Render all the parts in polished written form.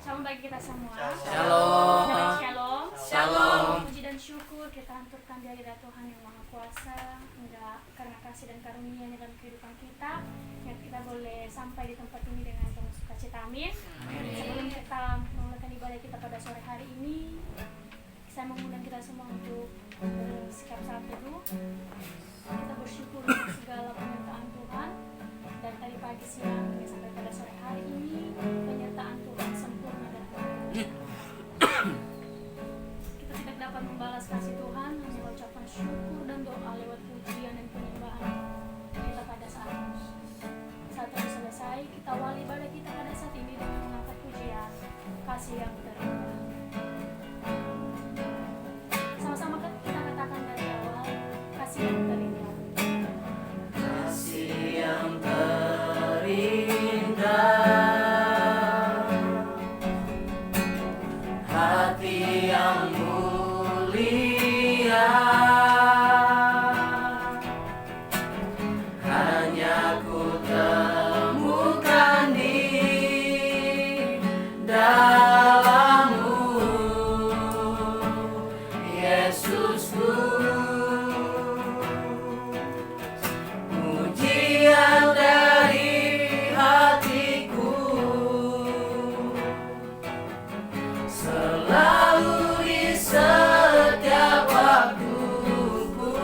Shalom bagi kita semua. Shalom. Shalom. Shalom. Puji dan syukur kita haturkan di hadirat Tuhan yang Maha Kuasa, enggak karena kasih dan karunia-Nya dalam kehidupan kita, yang kita boleh sampai di tempat ini dengan penuh sukacita. Amin. Sebelum kita memulakan ibadah kita pada sore hari ini, saya mengundang kita semua untuk bersikap saat teduh. Kita bersyukur untuk segala penyertaan Tuhan, dan tadi pagi, siang, hingga sampai pada sore hari ini penyertaan Tuhan sempurna dan penuh. Kita tidak dapat membalas kasih Tuhan hanya ucapan syukur dan doa lewat pujian dan penyembahan kita pada saat ini. Saat telah selesai, kita awali ibadah kita pada saat ini dengan mengangkat pujian kasih yang terindah. Sama-sama kita katakan dari awal, kasih yang terindah. Kasih yang terindah, hati yang mulia, hanya ku temukan di dalam-Mu, Yesusku. Pujian dari hatiku selalu di setiap waktuku,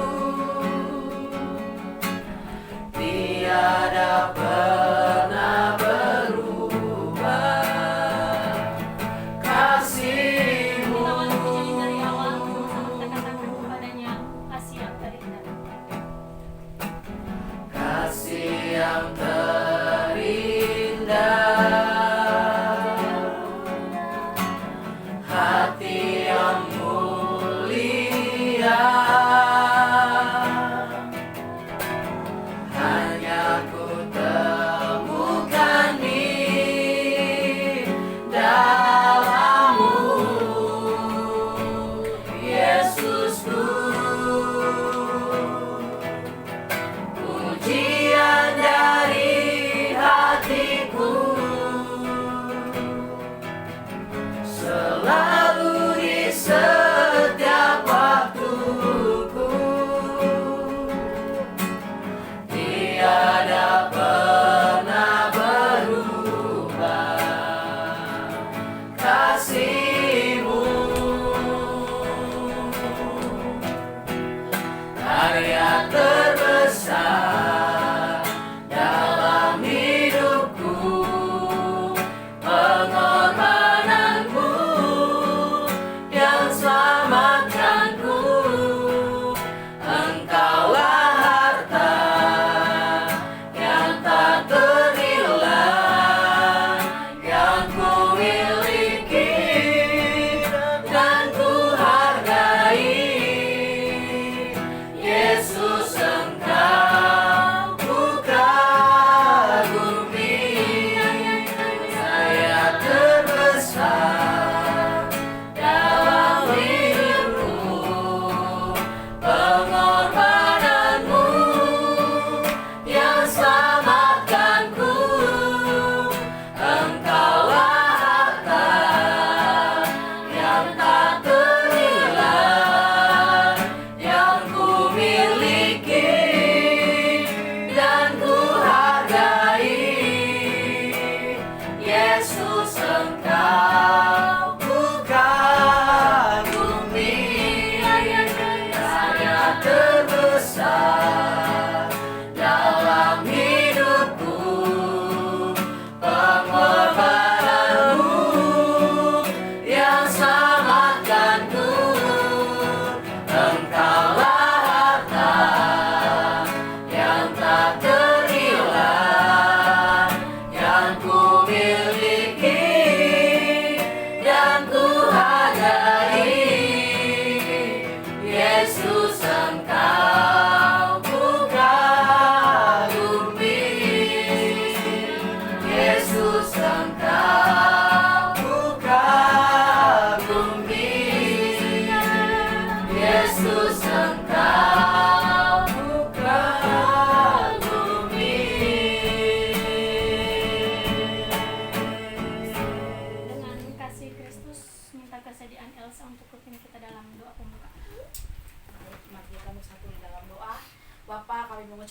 tiada pernah berubah kasih-Mu. Kita awali pujian dari awal, sama-sama kita katakan kepadanya kasih yang terindah. Kasih yang terindah, hati yang mulia, hanya ku temukan di dalam-Mu, Yesusku. Pujian dari hatiku selalu di setiap waktuku, tiada pernah berubah kasih-Mu. Karya terbesar dalam hidupku, pengorbananmu yang selamatkanku. Engkaulah harta yang tak ternilai yang ku miliki dan ku hargai. Yesus, Engkau ku kagumi. Saya terbesar dalam hidupku, pengorbananmu yang selamatkanku. Engkaulah harta yang tak ternilai yang ku miliki dan ku hargai. Yesus, Engkau ku kagumi. Saya terbesar dalam hidupku, pengorbananmu yang selamatkanku. Engkaulah harta yang tak ternilai yang ku miliki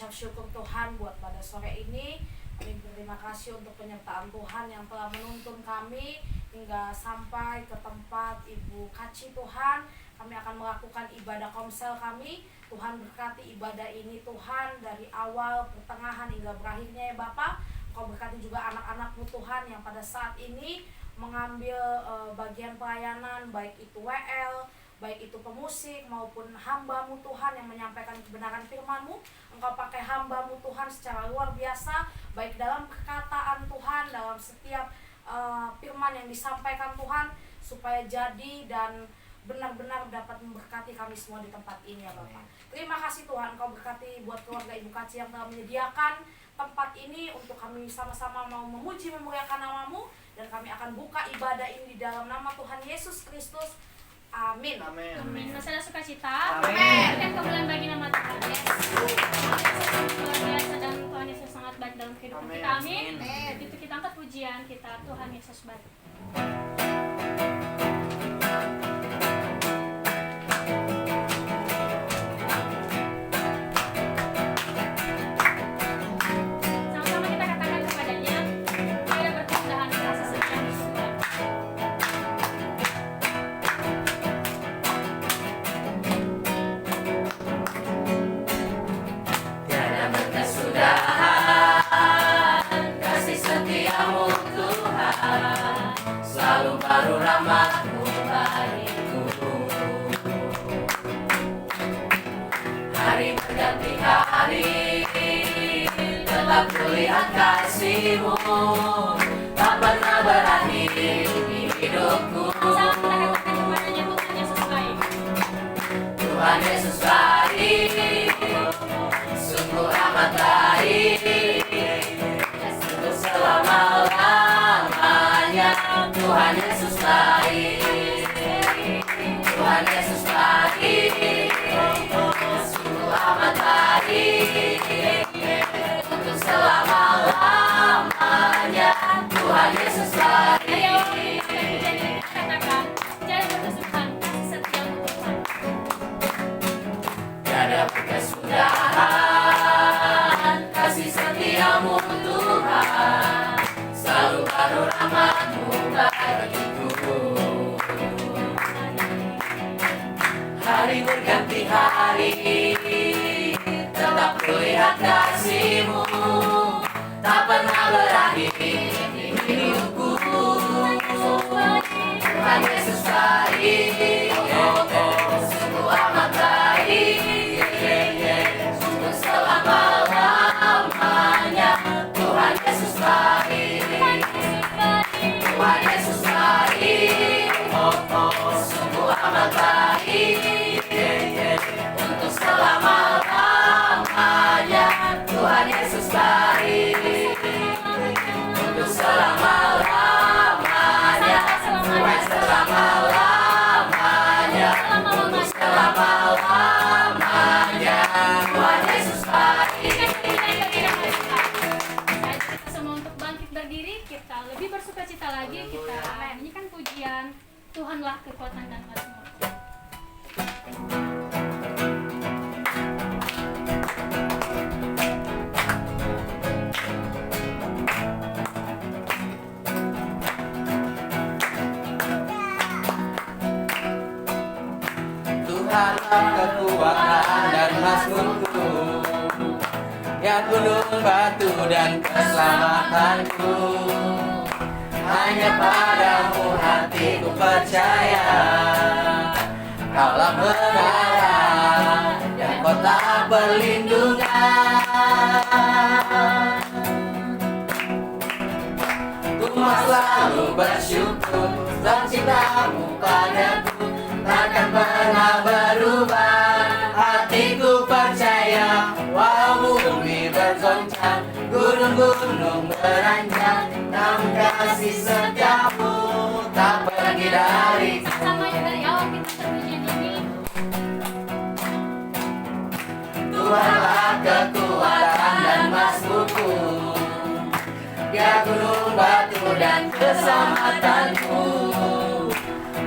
mengucap syukur Tuhan buat pada sore ini. Kami berterima kasih untuk penyertaan Tuhan yang telah menuntun kami hingga sampai ke tempat Ibu Kaci Tuhan. Kami akan melakukan ibadah komsel kami. Tuhan berkati ibadah ini Tuhan dari awal, pertengahan hingga berakhirnya ya Bapak. Kau berkati juga anak-anak-Mu Tuhan yang pada saat ini mengambil bagian pelayanan, baik itu WL, baik itu pemusik maupun hamba-Mu Tuhan yang menyampaikan kebenaran firman-Mu. Engkau pakai hamba-Mu Tuhan secara luar biasa, baik dalam perkataan Tuhan, dalam setiap firman yang disampaikan Tuhan, supaya jadi dan benar-benar dapat memberkati kami semua di tempat ini ya Bapak. Terima kasih Tuhan, Kau berkati buat keluarga Ibu Kaci yang telah menyediakan tempat ini untuk kami sama-sama mau memuji memuliakan nama-Mu, dan kami akan buka ibadah ini di dalam nama Tuhan Yesus Kristus. Amin. Amin. Amin. Masalah sukacita. Amin. Dan kemuliaan bagi nama Tuhan Yesus. Luar biasa dan Tuhan Yesus sangat baik dalam kehidupan kita. Amin. Begitu kita angkat pujian kita, Tuhan Yesus baik. Sama-sama kita katakan kepadanya, Dia berkesudahan kasih setia di surga. Tiada berkesudahan kasih setiamu Tuhan, selalu baru rahmat-Mu bagiku. Hari berganti hari, tetap kulihat kasih-Mu, tak pernah berakhir di hidupku. Sama kita katakan kepadanya, Tuhan Yesus baik. Tuhan Yesus baik, sungguh amat baik, untuk selama-lamanya. Tuhan Yesus baik, Tuhan Yesus baik, sungguh amat baik, untuk selama-lamanya. Tuhan Yesus baik. Katakan, jangan berkesudahan kasih setiamu Tuhan. Tiada berkesudahan kasih setiamu Tuhan, selalu baru rahmat-Mu bagiku. Hari berganti hari, tetap kulihat kasih-Mu, tak pernah berakhir di hidupku. Tuhan Yesus baik, sungguh amat baik, untuk selama-lamanya. Tuhan Yesus baik, Tuhan Yesus baik, sungguh amat baik, untuk selama-lamanya. Tuhan Yesus baik, untuk selama-lamanya. Tuhan selama-lamanya, untuk selama-lamanya. Tuhan Yesus baik. Kita semua untuk bangkit berdiri, kita lebih bersukacita lagi, kita nyanyikan pujian Tuhanlah kekuatan dan mazmur. Tuhanlah kekuatan dan mazmurku, ya gunung batu dan keselamatanku. Hanya padamu hatiku percaya, Kaulah menara dan kota perlindungan. Ku mau selalu bersyukur, sebab cintamu padaku takkan pernah berubah. Hatiku percaya, walau bumi bergoncang, gunung-gunung beranjak, namun kasih setiamu tak pergi dari. Sama yang dari awal kita terpujian ini. Tuhanlah kekuatan dan mazmurku, ya gunung batu dan keselamatanku.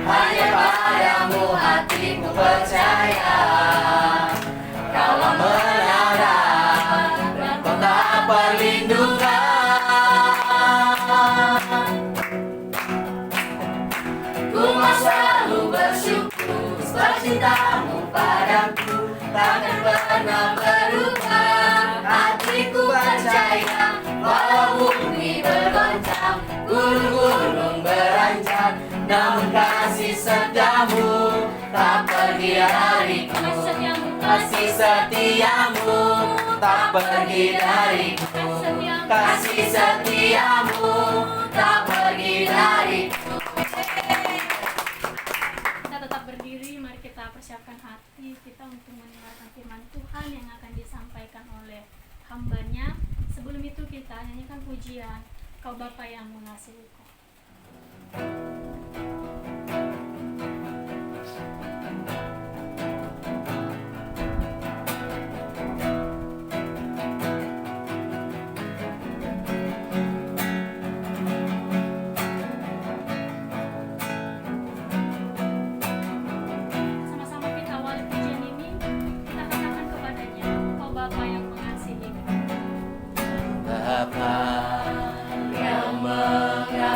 Hanya padamu hatiku percaya, Kaulah menara perlindungan. Ku mau selalu bersyukur sebab cintamu padaku takkan pernah berubah. Hatiku percaya walau bumi bergoncang, gunung-gunung beranjak, namun kasih setiamu tak pergi dariku. Kasih setiamu tak pergi dariku. Kasih setiamu tak pergi dariku. Kita tetap berdiri, mari kita persiapkan hati kita untuk mendengarkan firman Tuhan yang akan disampaikan oleh hambanya. Sebelum itu kita nyanyikan pujian Kau Bapa yang Mengasihiku. Sama-sama kita awali pujian ini, kita katakan kepadanya, Kau Bapa yang mengasihiku. Bapa yang mengasihi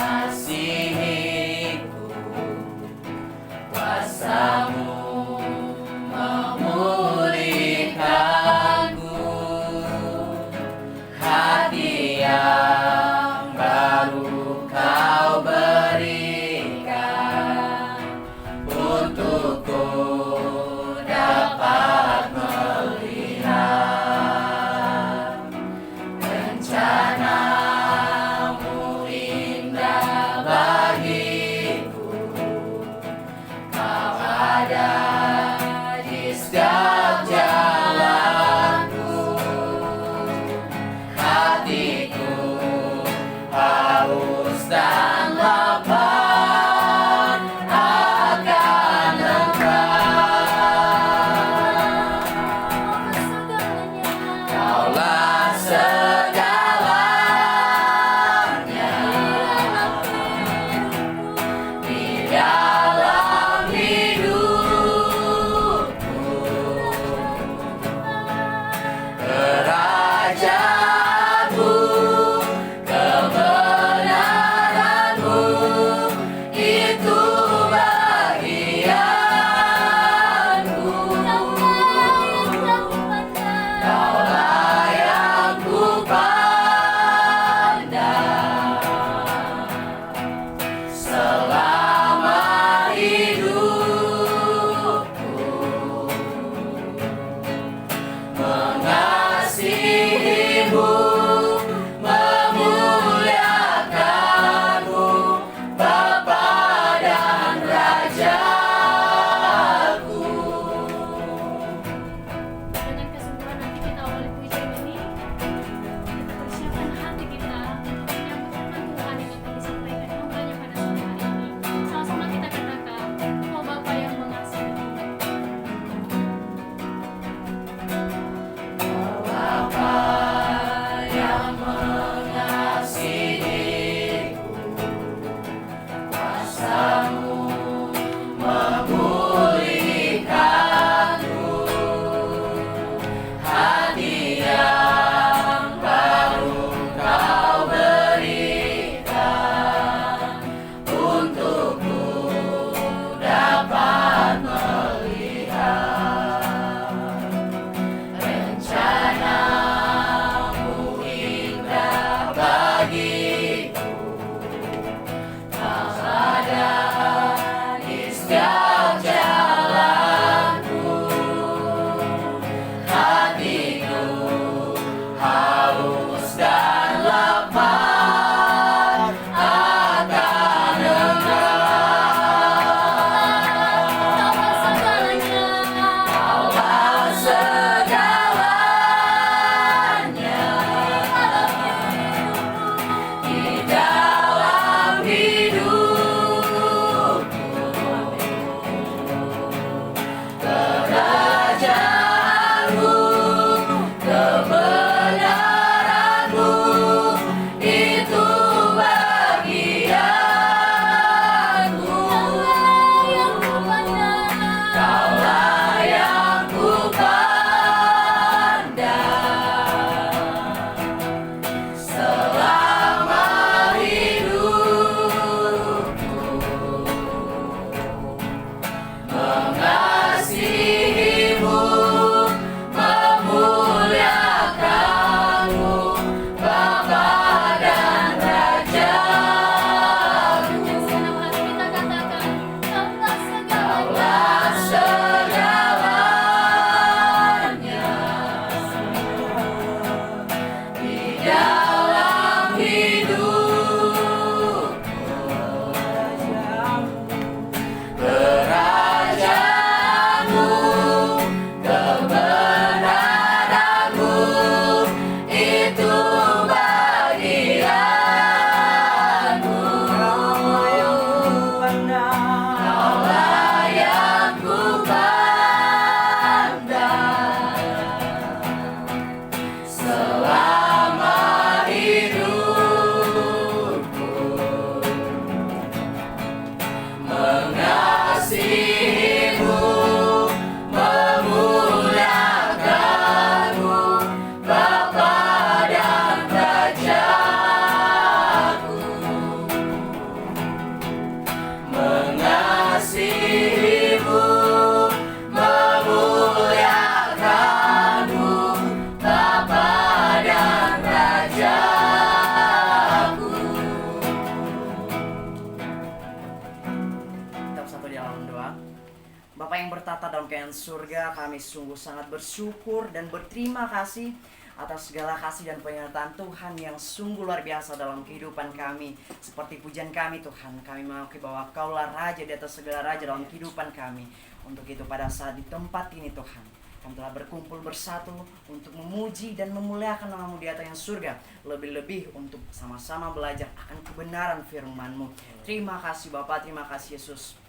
Bapa yang bertata dalam kerajaan surga, kami sungguh sangat bersyukur dan berterima kasih atas segala kasih dan penyertaan Tuhan yang sungguh luar biasa dalam kehidupan kami. Seperti pujian kami Tuhan, kami mengakui bahwa Kaulah Raja di atas segala raja dalam kehidupan kami. Untuk itu pada saat di tempat ini Tuhan, kami telah berkumpul bersatu untuk memuji dan memuliakan nama-Mu di atas yang surga. Lebih-lebih untuk sama-sama belajar akan kebenaran firman-Mu. Terima kasih Bapa, terima kasih Yesus.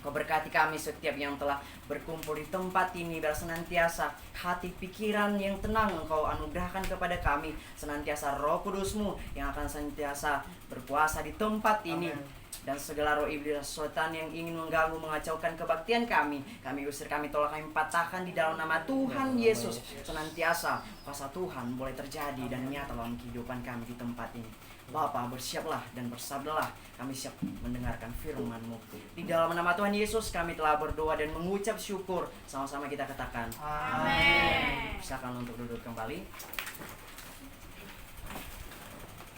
Kau berkati kami setiap yang telah berkumpul di tempat ini, biar senantiasa hati pikiran yang tenang Engkau anugerahkan kepada kami. Senantiasa Roh Kudus-Mu yang akan senantiasa berkuasa di tempat ini. Dan segala roh iblis setan yang ingin mengganggu, mengacaukan kebaktian kami usir, kami tolak, kami patahkan di dalam nama Tuhan Yesus. Senantiasa kuasa Tuhan boleh terjadi dan nyata dalam kehidupan kami di tempat ini. Bapa, bersiaplah dan bersabdalah, kami siap mendengarkan firman-Mu. Di dalam nama Tuhan Yesus kami telah berdoa dan mengucap syukur. Sama-sama kita katakan amin. Silakan untuk duduk kembali.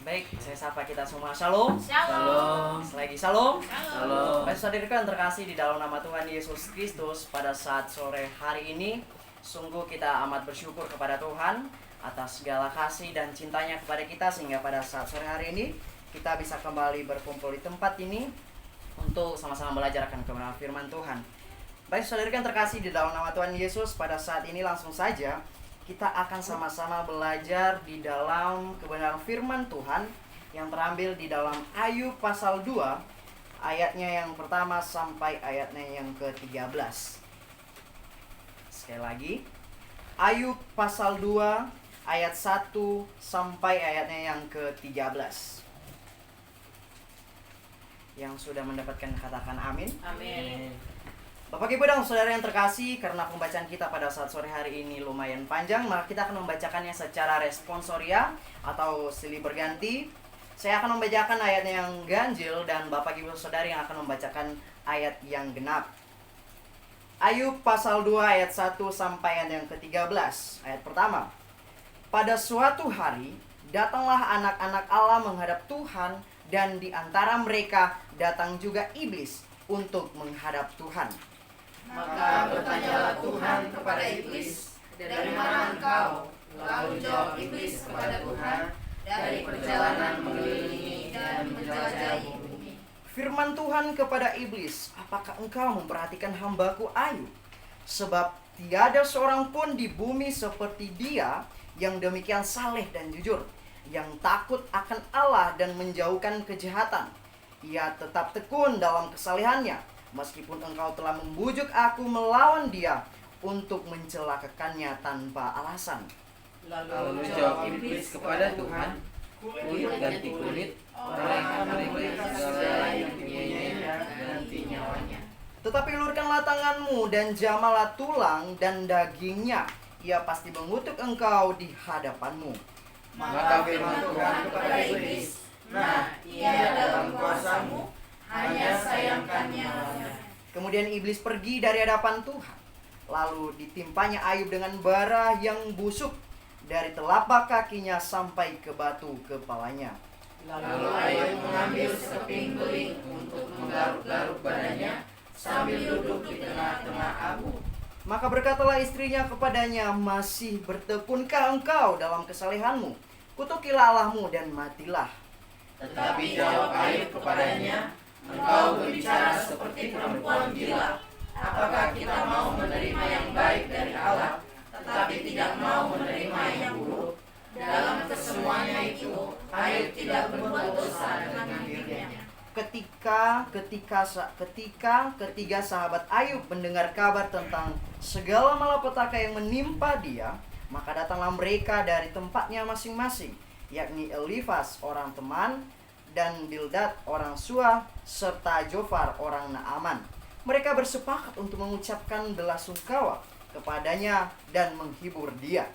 Baik, saya sapa kita semua. Shalom. Shalom. Selagi shalom. Shalom. Baik saudaraku yang terkasih di dalam nama Tuhan Yesus Kristus, pada saat sore hari ini sungguh kita amat bersyukur kepada Tuhan atas segala kasih dan cintanya kepada kita, sehingga pada saat sore hari ini kita bisa kembali berkumpul di tempat ini untuk sama-sama belajar akan kebenaran firman Tuhan. Baik saudara yang terkasih di dalam nama Tuhan Yesus, pada saat ini langsung saja kita akan sama-sama belajar di dalam kebenaran firman Tuhan yang terambil di dalam Ayub pasal 2 ayatnya yang pertama sampai ayatnya yang ke-13. Sekali lagi, Ayub pasal 2 ayat 1 sampai ayatnya yang ke-13. Yang sudah mendapatkan katakan amin. Amin. Bapak Ibu dan saudara yang terkasih, karena pembacaan kita pada saat sore hari ini lumayan panjang, maka kita akan membacakannya secara responsoria atau silih berganti. Saya akan membacakan ayatnya yang ganjil dan Bapak Ibu saudara yang akan membacakan ayat yang genap. Ayub pasal 2 ayat 1 sampai ayat yang ke-13. Ayat pertama. Pada suatu hari, datanglah anak-anak Allah menghadap Tuhan, dan di antara mereka datang juga iblis untuk menghadap Tuhan. Maka bertanyalah Tuhan kepada iblis, dari mana engkau? Lalu jawab iblis kepada Tuhan, dari perjalanan mengelilingi dan menjelajahi bumi. Firman Tuhan kepada iblis, apakah engkau memperhatikan hambaku Ayub? Sebab tiada seorang pun di bumi seperti dia yang demikian saleh dan jujur, yang takut akan Allah dan menjauhkan kejahatan. Ia tetap tekun dalam kesalehannya, meskipun engkau telah membujuk aku melawan dia untuk mencelakakannya tanpa alasan. Lalu jawab iblis kepada Tuhan, kulit ganti kulit, orang mereka segala yang punyanya ganti nyawanya. Tetapi ulurkanlah tanganmu dan jamalah tulang dan dagingnya, ia pasti mengutuk engkau di hadapanmu. Maka firman Tuhan kepada iblis, nah, ia dalam kuasamu, hanya sayangkan nyawanya. Kemudian iblis pergi dari hadapan Tuhan. Lalu ditimpanya Ayub dengan bara yang busuk dari telapak kakinya sampai ke batu kepalanya. Lalu Ayub mengambil sekeping beling untuk menggaruk-garuk badannya sambil duduk di tengah-tengah abu. Maka berkatalah istrinya kepadanya, masih bertekunkah engkau dalam kesalehanmu? Kutukilah Allahmu dan matilah. Tetapi jawab Ayub kepadanya, engkau berbicara seperti perempuan gila. Apakah kita mau menerima yang baik dari Allah, tetapi tidak mau menerima yang buruk? Dalam kesemuanya itu, Ayub tidak berbuat dosa dengan dirinya. Ketiga sahabat Ayub mendengar kabar tentang segala malapetaka yang menimpa dia, maka datanglah mereka dari tempatnya masing-masing, yakni Elifas orang Teman, dan Bildad orang Suah, serta Jofar orang Naaman. Mereka bersepakat untuk mengucapkan belasungkawa kepadanya dan menghibur dia.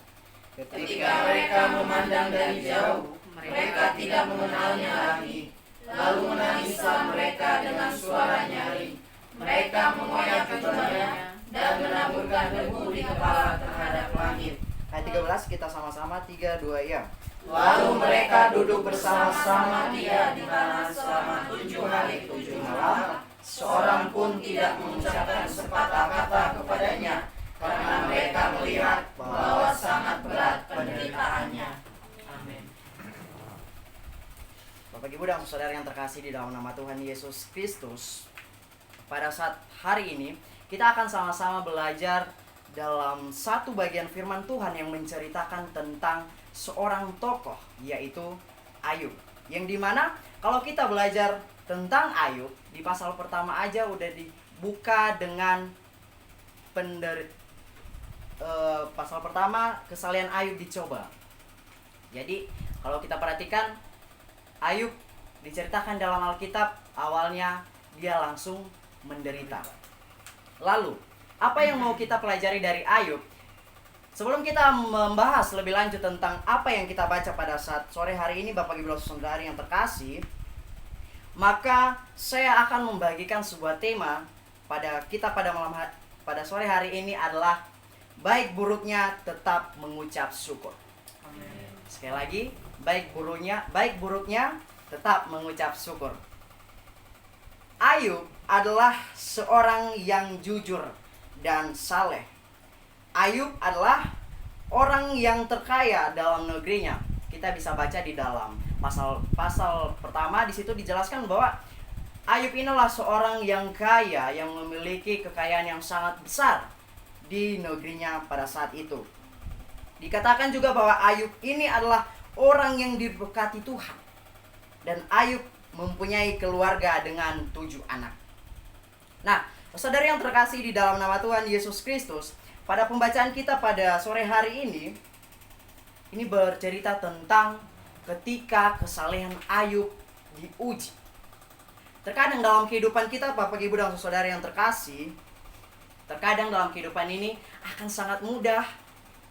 Ketika mereka memandang dari jauh, mereka tidak mengenalnya lagi. Lalu menangislah mereka dengan suara nyaring. Mereka mengoyak kepalanya dan menaburkan debu di kepala terhadap langit. Ayat 13 kita sama-sama 3, 2 ya. Lalu mereka duduk bersama-sama dia di tanah selama 7 hari 7 malam. Seorang pun pun tidak mengucapkan sepatah kata kepadanya, karena mereka melihat bahwa sangat berat penderitaannya. Amin. Bapak Ibu dan saudara yang terkasih di dalam nama Tuhan Yesus Kristus, pada saat hari ini kita akan sama-sama belajar dalam satu bagian firman Tuhan yang menceritakan tentang seorang tokoh, yaitu Ayub. Yang dimana kalau kita belajar tentang Ayub, di pasal pertama aja udah dibuka dengan pasal pertama, kesalehan Ayub dicoba. Jadi kalau kita perhatikan, Ayub diceritakan dalam Alkitab, awalnya dia langsung menderita. Lalu, apa yang mau kita pelajari dari Ayub? Sebelum kita membahas lebih lanjut tentang apa yang kita baca pada saat sore hari ini, Bapak Ibu Saudara yang terkasih, maka saya akan membagikan sebuah tema pada kita pada sore hari ini adalah baik buruknya tetap mengucap syukur. Amin. Sekali lagi, baik buruknya tetap mengucap syukur. Ayub adalah seorang yang jujur dan saleh. Ayub adalah orang yang terkaya dalam negerinya. Kita bisa baca di dalam pasal pertama, di situ dijelaskan bahwa Ayub inilah seorang yang kaya, yang memiliki kekayaan yang sangat besar di negerinya pada saat itu. Dikatakan juga bahwa Ayub ini adalah orang yang diberkati Tuhan. Dan Ayub mempunyai keluarga dengan 7 anak. Nah, saudara yang terkasih di dalam nama Tuhan Yesus Kristus, pada pembacaan kita pada sore hari ini bercerita tentang ketika kesalehan Ayub diuji. Terkadang dalam kehidupan kita, Bapak Ibu dan saudara yang terkasih, terkadang dalam kehidupan ini akan sangat mudah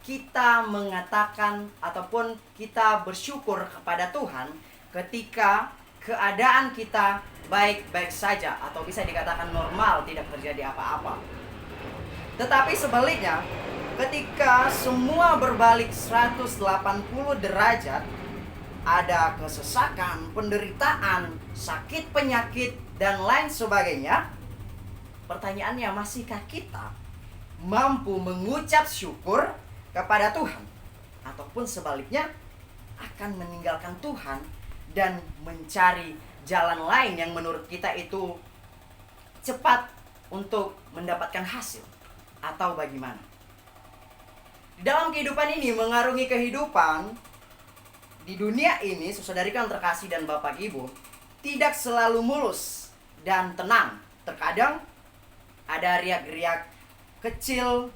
kita mengatakan ataupun kita bersyukur kepada Tuhan ketika keadaan kita baik-baik saja atau bisa dikatakan normal, tidak terjadi apa-apa. Tetapi sebaliknya, ketika semua berbalik 180 derajat, ada kesesakan, penderitaan, sakit penyakit, dan lain sebagainya, pertanyaannya, masihkah kita mampu mengucap syukur kepada Tuhan? Ataupun sebaliknya, akan meninggalkan Tuhan dan mencari jalan lain yang menurut kita itu cepat untuk mendapatkan hasil, atau bagaimana? Di dalam kehidupan ini, mengarungi kehidupan di dunia ini, saudariku yang terkasih dan Bapak Ibu, tidak selalu mulus dan tenang. Terkadang ada riak-riak kecil,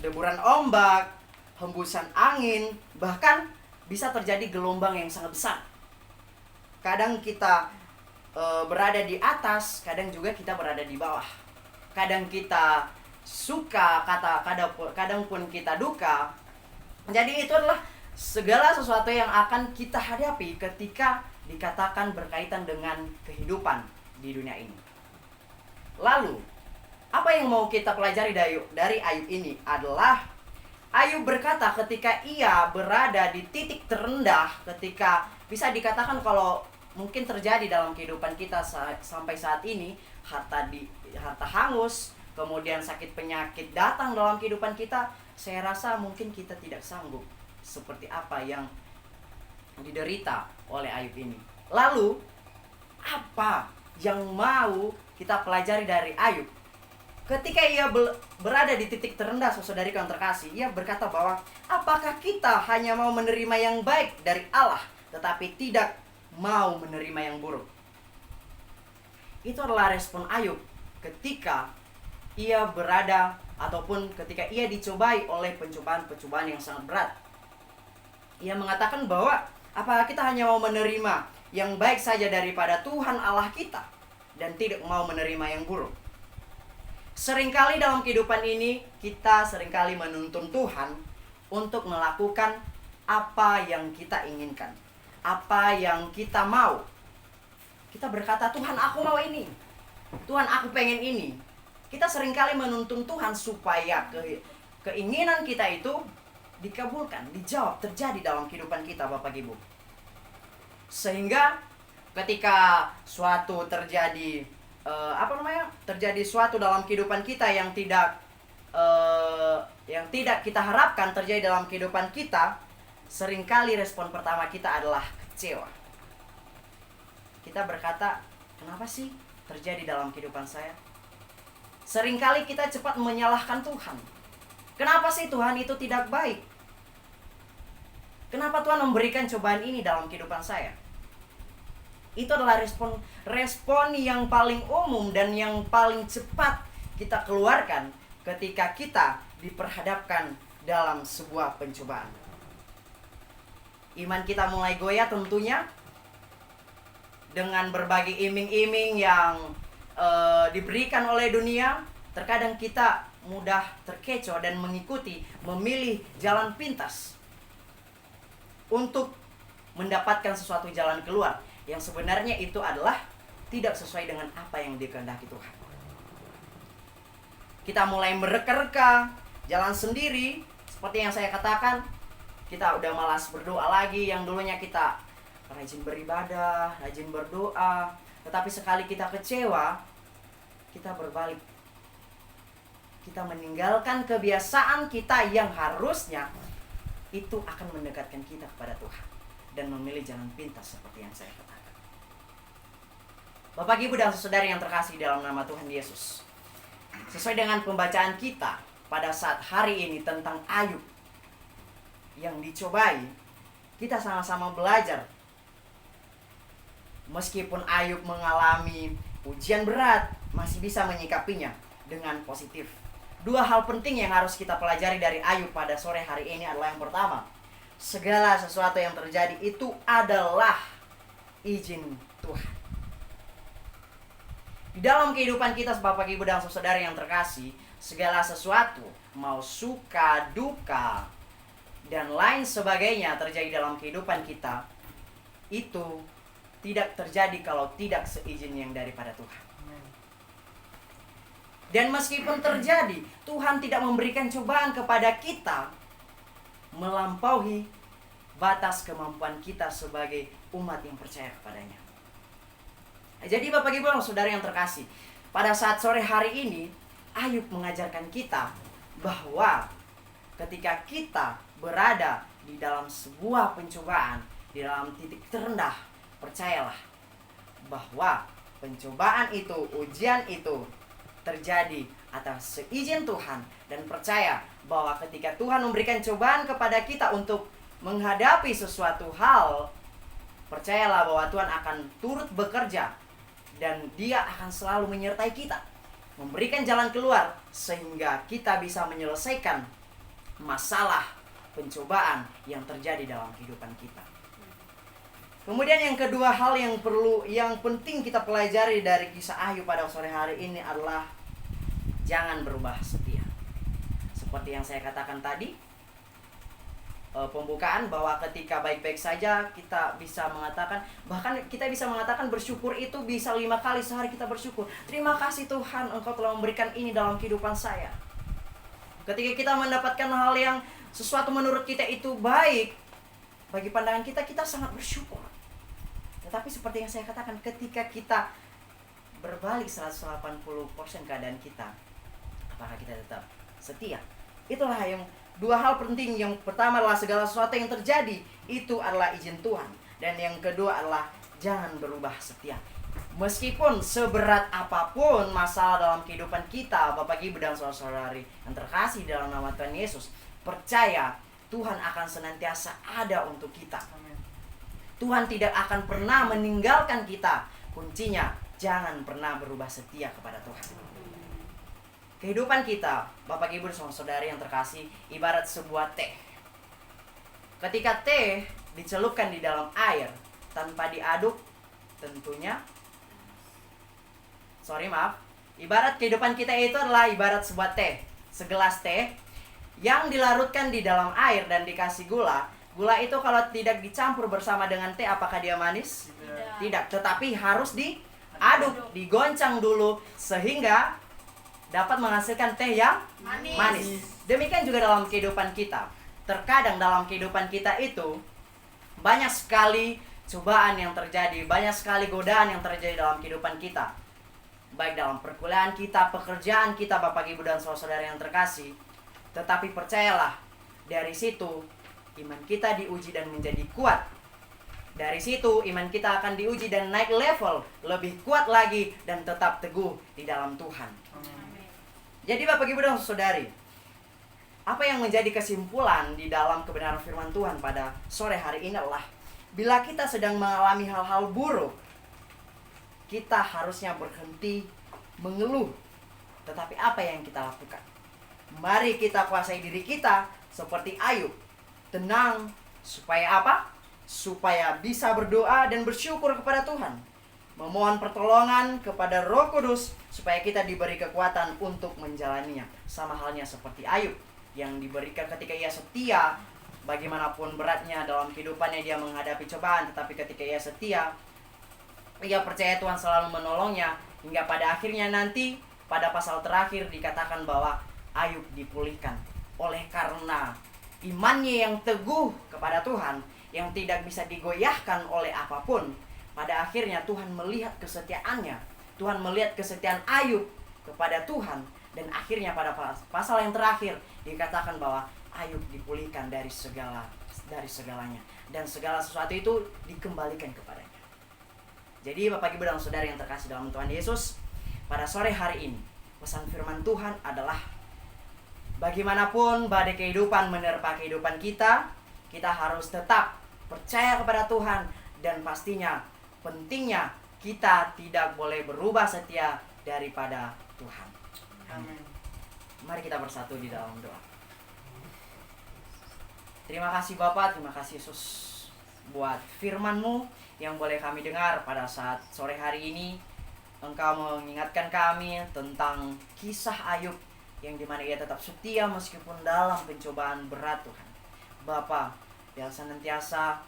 deburan ombak, hembusan angin, bahkan bisa terjadi gelombang yang sangat besar. Kadang kita berada di atas, kadang juga kita berada di bawah. Kadang kita suka, kadang pun kita duka. Jadi itu adalah segala sesuatu yang akan kita hadapi ketika dikatakan berkaitan dengan kehidupan di dunia ini. Lalu, apa yang mau kita pelajari dari Ayub ini adalah Ayub berkata ketika ia berada di titik terendah, ketika bisa dikatakan kalau mungkin terjadi dalam kehidupan kita sampai saat ini, harta hangus, kemudian sakit penyakit datang dalam kehidupan kita, saya rasa mungkin kita tidak sanggup seperti apa yang diderita oleh Ayub ini. Lalu, apa yang mau kita pelajari dari Ayub? Ketika ia berada di titik terendah, saudari yang terkasih, ia berkata bahwa apakah kita hanya mau menerima yang baik dari Allah, tetapi tidak mau menerima yang buruk? Itu adalah respon Ayub ketika ia berada ataupun ketika ia dicobai oleh pencobaan-pencobaan yang sangat berat. Ia mengatakan bahwa apakah kita hanya mau menerima yang baik saja daripada Tuhan Allah kita dan tidak mau menerima yang buruk? Seringkali dalam kehidupan ini kita seringkali menuntun Tuhan untuk melakukan apa yang kita inginkan, apa yang kita mau. Kita berkata, Tuhan aku mau ini, Tuhan aku pengen ini. Kita seringkali menuntun Tuhan supaya keinginan kita itu dikabulkan, dijawab, terjadi dalam kehidupan kita, Bapak Ibu. Sehingga ketika suatu terjadi terjadi suatu dalam kehidupan kita yang tidak kita harapkan terjadi dalam kehidupan kita, seringkali respon pertama kita adalah kecewa. Kita berkata, kenapa sih terjadi dalam kehidupan saya? Seringkali kita cepat menyalahkan Tuhan. Kenapa sih Tuhan itu tidak baik? Kenapa Tuhan memberikan cobaan ini dalam kehidupan saya? Itu adalah respon yang paling umum dan yang paling cepat kita keluarkan ketika kita diperhadapkan dalam sebuah pencobaan. Iman kita mulai goyah tentunya dengan berbagai iming-iming yang diberikan oleh dunia. Terkadang kita mudah terkecoh dan memilih jalan pintas untuk mendapatkan sesuatu jalan keluar yang sebenarnya itu adalah tidak sesuai dengan apa yang dikehendaki Tuhan. Kita mulai mereka-reka jalan sendiri, seperti yang saya katakan, kita udah malas berdoa lagi. Yang dulunya kita rajin beribadah, rajin berdoa, tetapi sekali kita kecewa, kita berbalik. Kita meninggalkan kebiasaan kita yang harusnya itu akan mendekatkan kita kepada Tuhan dan memilih jalan pintas seperti yang saya katakan. Bapak, Ibu, dan saudara yang terkasih dalam nama Tuhan Yesus, sesuai dengan pembacaan kita pada saat hari ini tentang Ayub yang dicobai, kita sama-sama belajar. Meskipun Ayub mengalami ujian berat, masih bisa menyikapinya dengan positif. Dua hal penting yang harus kita pelajari dari Ayub pada sore hari ini adalah yang pertama, segala sesuatu yang terjadi itu adalah izin Tuhan. Di dalam kehidupan kita, Bapak, Ibu, dan saudara yang terkasih, segala sesuatu, mau suka, duka, dan lain sebagainya terjadi dalam kehidupan kita, itu tidak terjadi kalau tidak seizin yang daripada Tuhan. Dan meskipun terjadi, Tuhan tidak memberikan cobaan kepada kita melampaui batas kemampuan kita sebagai umat yang percaya kepadanya. Jadi Bapak, Ibu, dan saudara yang terkasih, pada saat sore hari ini Ayub mengajarkan kita bahwa ketika kita berada di dalam sebuah pencobaan, di dalam titik terendah, percayalah bahwa pencobaan itu, ujian itu terjadi atas seizin Tuhan, dan percaya bahwa ketika Tuhan memberikan cobaan kepada kita untuk menghadapi sesuatu hal, percayalah bahwa Tuhan akan turut bekerja dan Dia akan selalu menyertai kita, memberikan jalan keluar sehingga kita bisa menyelesaikan masalah pencobaan yang terjadi dalam kehidupan kita. Kemudian yang kedua hal yang penting kita pelajari dari kisah Ayub pada sore hari ini adalah jangan berubah setia. Seperti yang saya katakan tadi, pembukaan, bahwa ketika baik-baik saja kita bisa mengatakan, bahkan kita bisa mengatakan bersyukur itu bisa 5 kali sehari kita bersyukur. Terima kasih Tuhan, Engkau telah memberikan ini dalam kehidupan saya. Ketika kita mendapatkan hal yang sesuatu menurut kita itu baik, bagi pandangan kita, kita sangat bersyukur. Tetapi seperti yang saya katakan, ketika kita berbalik 180% keadaan kita, apakah kita tetap setia? Itulah yang dua hal penting. Yang pertama adalah segala sesuatu yang terjadi itu adalah izin Tuhan. Dan yang kedua adalah jangan berubah setia. Meskipun seberat apapun masalah dalam kehidupan kita, Bapak, Ibu, dan saudara-saudari yang terkasih dalam nama Tuhan Yesus, percaya Tuhan akan senantiasa ada untuk kita. Tuhan tidak akan pernah meninggalkan kita. Kuncinya, jangan pernah berubah setia kepada Tuhan. Kehidupan kita, Bapak, Ibu, dan saudari yang terkasih, ibarat sebuah teh. Ketika teh dicelupkan di dalam air tanpa diaduk, tentunya ibarat kehidupan kita itu adalah ibarat sebuah teh. Segelas teh yang dilarutkan di dalam air dan dikasih gula. Gula itu kalau tidak dicampur bersama dengan teh, apakah dia manis? Tidak, tetapi harus diaduk, digoncang dulu sehingga dapat menghasilkan teh yang manis. Demikian juga dalam kehidupan kita. Terkadang dalam kehidupan kita itu banyak sekali cobaan yang terjadi, banyak sekali godaan yang terjadi dalam kehidupan kita. baik dalam perkuliahan kita, pekerjaan kita, Bapak Ibu dan saudara yang terkasih. Tetapi percayalah, dari situ iman kita diuji dan menjadi kuat. Dari situ iman kita akan diuji dan naik level, lebih kuat lagi dan tetap teguh di dalam Tuhan. Jadi Bapak Ibu dan Saudari, apa yang menjadi kesimpulan di dalam kebenaran firman Tuhan pada sore hari ini adalah, bila kita sedang mengalami hal-hal buruk, kita harusnya berhenti mengeluh. Tetapi apa yang kita lakukan? Mari kita kuasai diri kita seperti Ayub. Tenang, supaya apa? Supaya bisa berdoa dan bersyukur kepada Tuhan. Memohon pertolongan kepada Roh Kudus supaya kita diberi kekuatan untuk menjalaninya. Sama halnya seperti Ayub yang diberikan ketika ia setia, bagaimanapun beratnya dalam kehidupannya dia menghadapi cobaan, tetapi ketika ia setia, ia percaya Tuhan selalu menolongnya, hingga pada akhirnya nanti pada pasal terakhir dikatakan bahwa Ayub dipulihkan oleh karena imannya yang teguh kepada Tuhan, yang tidak bisa digoyahkan oleh apapun. Pada akhirnya Tuhan melihat kesetiaannya, Tuhan melihat kesetiaan Ayub kepada Tuhan, dan akhirnya pada pasal yang terakhir dikatakan bahwa Ayub dipulihkan dari segalanya, dan segala sesuatu itu dikembalikan kepadanya. Jadi Bapak Ibu dan Saudara yang terkasih dalam Tuhan Yesus, pada sore hari ini pesan firman Tuhan adalah, bagaimanapun badai kehidupan menerpa kehidupan kita, kita harus tetap percaya kepada Tuhan, dan pastinya pentingnya kita tidak boleh berubah setia daripada Tuhan. Amin. Mari kita bersatu di dalam doa. Terima kasih Bapak, terima kasih Yesus buat firman-Mu yang boleh kami dengar pada saat sore hari ini. Engkau mengingatkan kami tentang kisah Ayub yang dimana ia tetap setia meskipun dalam pencobaan berat Tuhan. Bapa, biar senantiasa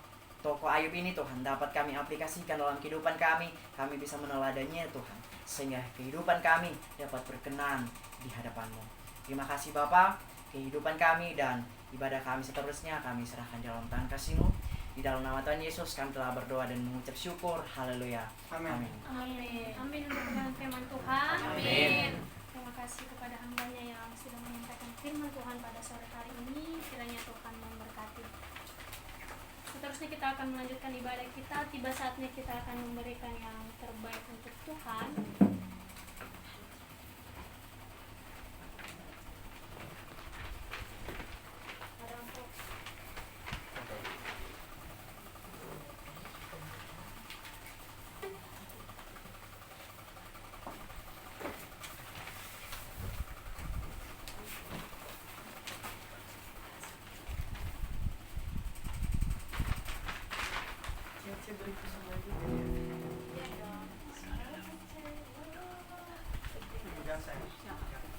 tokoh Ayub ini Tuhan dapat kami aplikasikan dalam kehidupan kami bisa meneladaninya Tuhan, sehingga kehidupan kami dapat berkenan di hadapan-Mu. Terima kasih Bapa, kehidupan kami dan ibadah kami seterusnya kami serahkan dalam tangan kasih-Mu. Di dalam nama Tuhan Yesus kami telah berdoa dan mengucap syukur. Haleluya. Amin. Amin. Amin untuk firman Tuhan. Amin. Terima kasih kepada hamba-Nya yang sudah menyampaikan firman Tuhan pada sore hari ini. Kiranya Tuhan memberkati. Seterusnya kita akan melanjutkan ibadah kita. Tiba saatnya kita akan memberikan yang terbaik untuk Tuhan.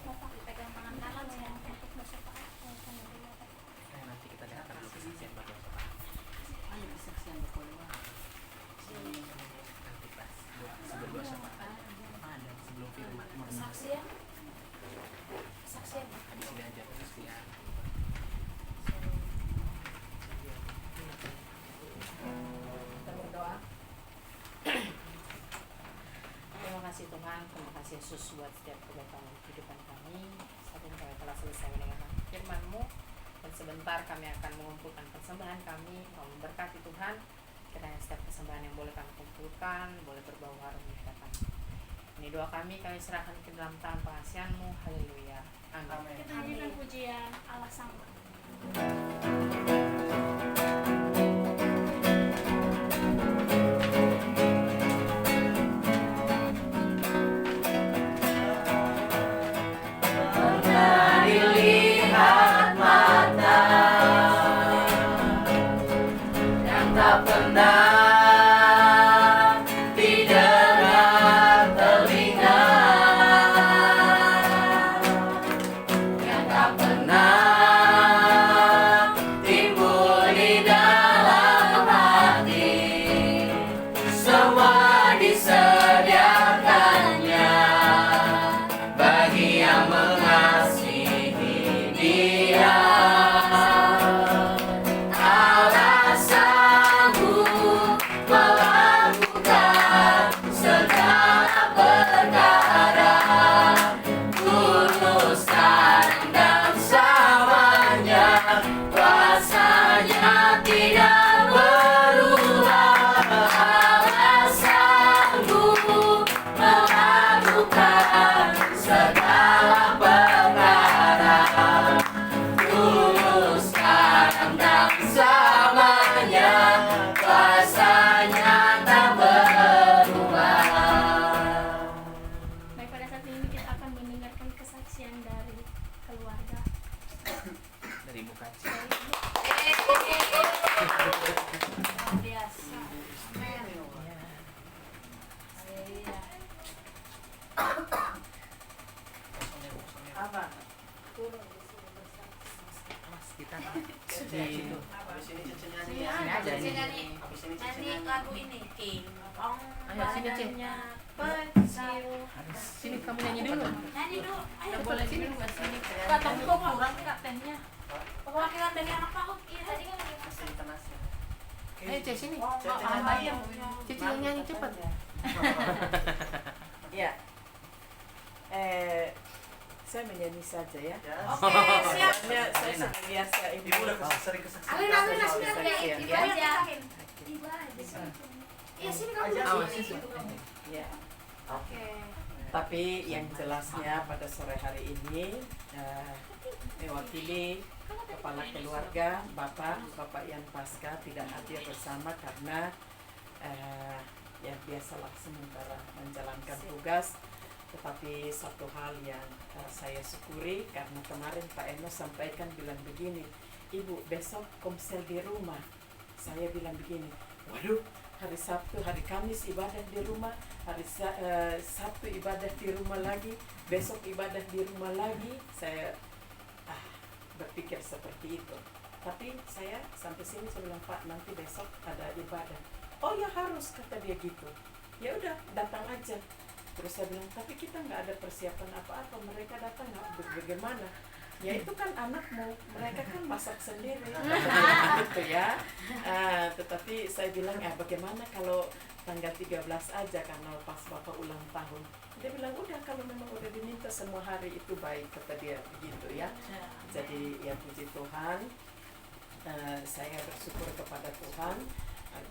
Bapak pegang tangan kanan saya untuk bersyukur. Nanti kita datang dulu kesaksian baru ayo kesaksian nanti pas sebelum doa syafaat ada sebelum firman Kesaksian. Kesaksian. habis ini aja kesaksian. Kita berdoa. Terima kasih Tuhan, terima kasih Yesus buat setiap kebaikan kehidupan kami. Saat ini kami telah selesai mendengarkan firman-Mu, dan sebentar kami akan mengumpulkan persembahan kami. Kau memberkati Tuhan, kiranya setiap persembahan yang boleh kami kumpulkan boleh berbau harum di hadapan. Ini doa kami serahkan ke dalam tangan pengasihan-Mu. Haleluya. Amin. Kita nyanyikan pujian Allah Sang. Dilihat mata yang tak pernah didengar telinga, yang tak pernah timbul di dalam sini Cek, Nyanyi lagu ini King Kong Ayo, sini, Cek. badannya kecil. Sini kamu nyanyi dulu. Nyanyi dulu. Ayo. Nggak boleh sini nggak sini. Kak, tapi kok kurang Kak tehnya? Perwakilan dari anak PAUD. Iya, tadi kan lagi masak. Sini tanasnya. Ayo Cek sini. Oh, Cek Kak, nyanyi. ayam. Cici yang nyanyi cepat. Ya. Saya menyanyi saja ya. Oke, siap. Soalnya saya sudah biasa ini. Ibu udah sering kesaksian. Alin, Alin, sini aku Saksian, nyanyi. Ibu ya. aja. Ibu aja. Iya, sini kamu Awas, sini. sini. Ya. Oke. Tapi yang jelasnya pada sore hari ini mewakili kepala keluarga Bapak Ian Pasca tidak hadir bersama karena ya biasalah sementara menjalankan tugas. Tetapi satu hal yang saya syukuri karena kemarin Pak Eno sampaikan bilang begini, Ibu besok komsel di rumah. Saya bilang begini, waduh hari Sabtu, hari Kamis ibadah di rumah, hari Sabtu ibadah di rumah lagi, besok ibadah di rumah lagi. Saya berpikir seperti itu. Tapi saya sampai sini saya bilang, Pak nanti besok ada ibadah. Oh ya harus, kata dia gitu. Ya udah datang aja. Terus saya bilang, tapi kita nggak ada persiapan apa-apa, mereka datang bagaimana? Ya itu kan anakmu, mereka kan masak sendiri, gitu ya. Tetapi saya bilang, bagaimana kalau tanggal 13 aja karena pas Bapak ulang tahun. Dia bilang, udah kalau memang udah diminta semua hari itu baik, kata dia begitu ya. Jadi ya puji Tuhan, saya bersyukur kepada Tuhan.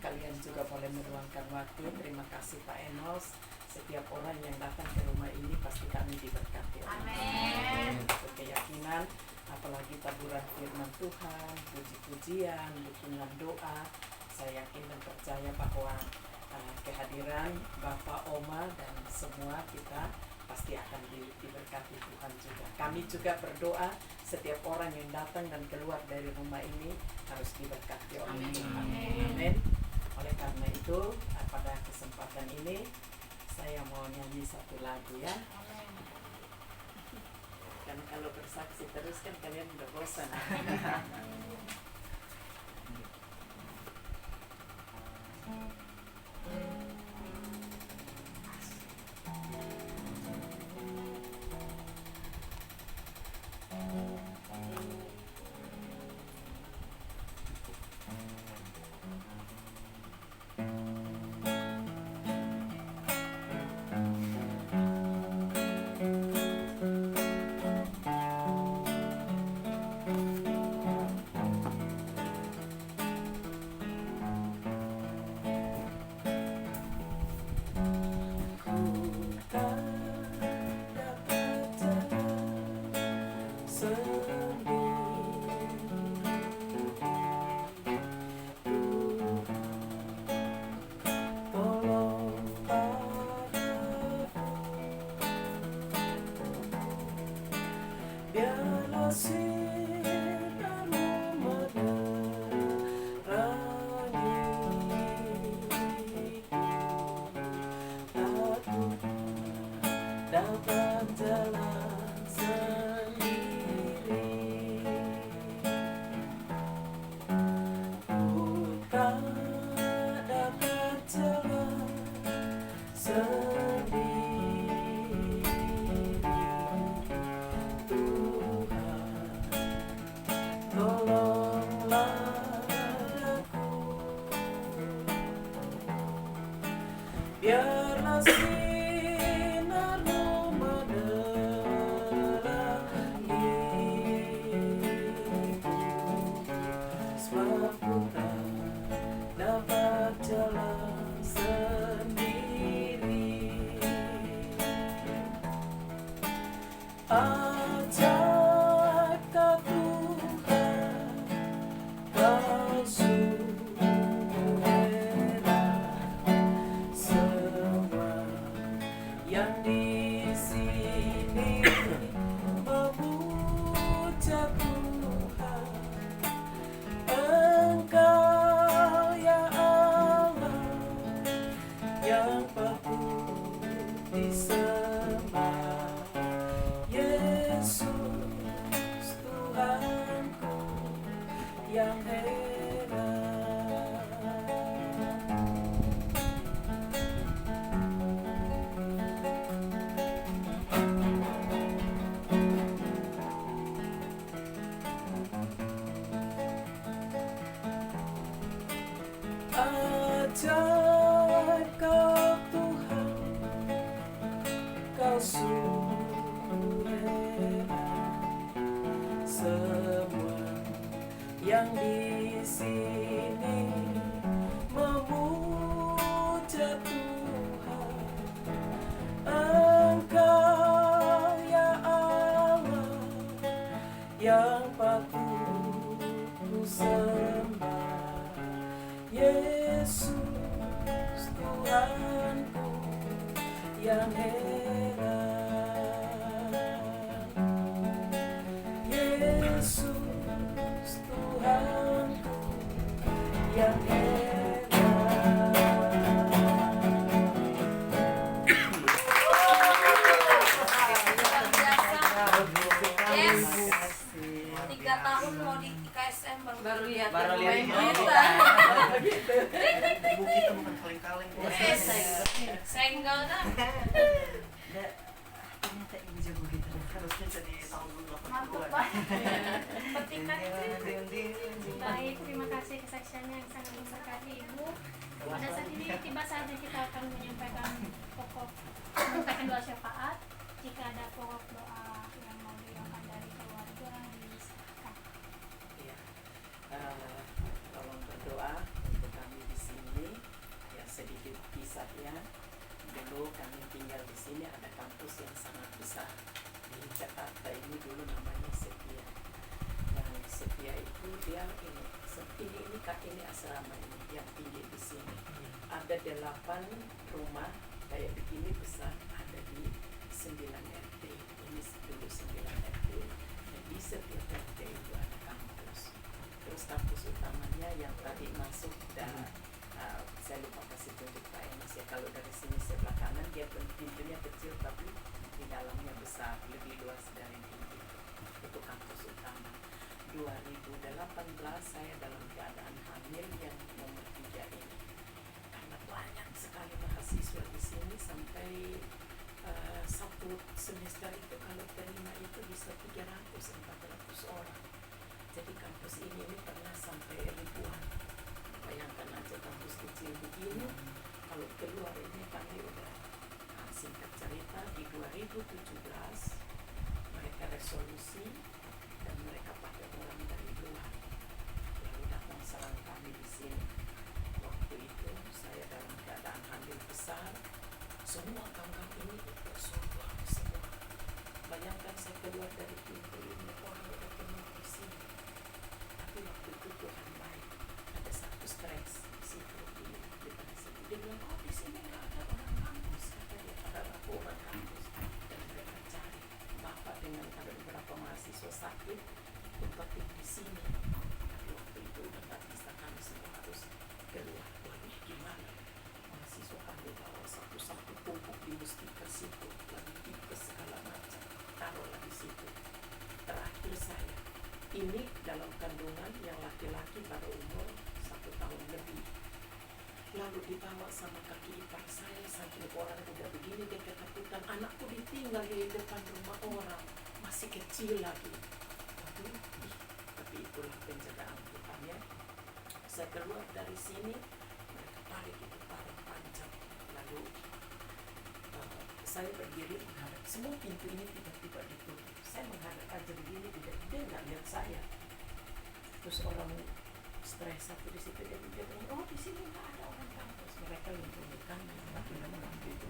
Kalian juga boleh meluangkan waktu. Terima kasih Pak Enos. Setiap orang yang datang ke rumah ini pasti kami diberkati. Amin. Keyakinan, apalagi taburan firman Tuhan, puji-pujian, dukungan doa. Saya yakin dan percaya bahwa kehadiran Bapak, Oma dan semua kita pasti akan diberkati Tuhan juga. Kami juga berdoa setiap orang yang datang dan keluar dari rumah ini harus diberkati oleh Tuhan. Amin. Oleh karena itu, pada kesempatan ini saya mau nyanyi satu lagu ya. Dan kalau bersaksi terus kan kalian udah bosan. Dapat jalan sendiri, ku tak dapat jalan sendiri. Tuhan, tolonglah aku, biarlah ajaibkah Tuhan, Kau sungguh rela semua yang di sini memuja Tuhan. Engkau ya Allah yang patut disembah. Yesus Tuhanku yang hebat. Semua yang di sini memuja Tuhan. Engkau ya Allah yang patut ku sembah. Yesus Tuhanku yang heran. Yesus Tuhanku yang heran. Luar biasa. Yes. 3 tahun mau di KSM baru lihat Baru lihat pemain kita. kita. Ibu kita bukan kaleng-kaleng. Yes. Senggol dah. Ternyata ibu jago kita. Harusnya jadi tahun 80-an. Mantap Pak. Petikan Ding. baik, terima kasih kesaksiannya yang sangat memberkati Ibu. Pada saat ini tiba saatnya kita akan menyampaikan doa syafaat. Jika ada pokok doa yang mau didoakan dari keluarga, disilakan. Ya, tolong berdoa untuk kami di sini. Ya, sedikit kisahnya. Dulu kami tinggal di sini, ada kampus yang sangat besar di Jakarta ini, dulu namanya Setia. Dan Setia itu dia ini asrama ini yang tinggi di sini. Ada 8 rumah kayak begini besar, ada di 9 RT. Ini dulu 9 RT. Dan di setiap RT itu ada kampus. Terus kampus utamanya yang tadi masuk dan saya lupa kasih tunjuk Pak Emas ya. Kalau dari sini sebelah kanan dia pintunya kecil tapi di dalamnya besar, lebih luas dari pintu. Itu kampus utama. 2018 saya dalam keadaan hamil yang nomor 3 ini. Karena banyak sekali mahasiswa di sini sampai satu semester itu kalau terima itu bisa 300-400 orang. Jadi kampus ini pernah sampai ribuan. Bayangkan aja kampus kecil begini, kalau keluar ini kami udah singkat cerita di 2017 mereka resolusi dan mereka pakai orang dari luar lalu datang serang kami di sini. Waktu itu saya dalam keadaan hamil besar, semua gang-gang ini bersombong semua. Bayangkan saya keluar dari pintu ini orang udah penuh di sini. Tapi waktu itu Tuhan baik, ada satu stres di situ di depan situ. Dia bilang, oh di sini nggak ada orang kampus, katanya ada orang kampus. Dan mereka cari bapak dengan ada beberapa mahasiswa sakit tempatnya di sini. Tapi waktu itu udah nggak bisa, kami semua harus keluar. Waduh gimana? Mahasiswa kami bawa satu-satu pupuk di stiker situ, lagi tipes segala macam, taruhlah di situ. Terakhir saya ini dalam kandungan yang laki-laki pada umur 1 tahun lebih, lalu dibawa sama kaki ipar saya sampai orang udah begini dia ketakutan, anakku ditinggal di depan rumah orang masih kecil lagi. Waduh, tapi itulah penjagaan Tuhan ya. Saya keluar dari sini, mereka tarik itu tarik panjang, lalu saya berdiri menghadap, semua pintu ini tiba-tiba ditutup. Saya menghadap aja begini, dia nggak lihat saya. Terus orang stres satu di situ, dia bilang, oh di sini nggak ada orang kampus. Mereka lindungi kami, tapi memang waktu itu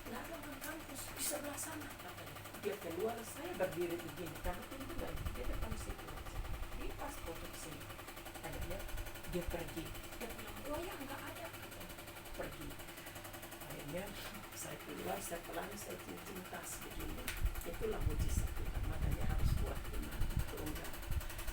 nggak ada orang kampus di sebelah sana katanya. Dia keluar, saya berdiri begini, karena pintu nggak di depan situ aja. Dia pas foto sini, ada dia pergi. Dia bilang, oh ya nggak ada katanya, pergi. Akhirnya saya keluar, saya pelan, saya cincin tas begini. Itulah mujizat Tuhan, makanya harus kuat iman. Kalau enggak,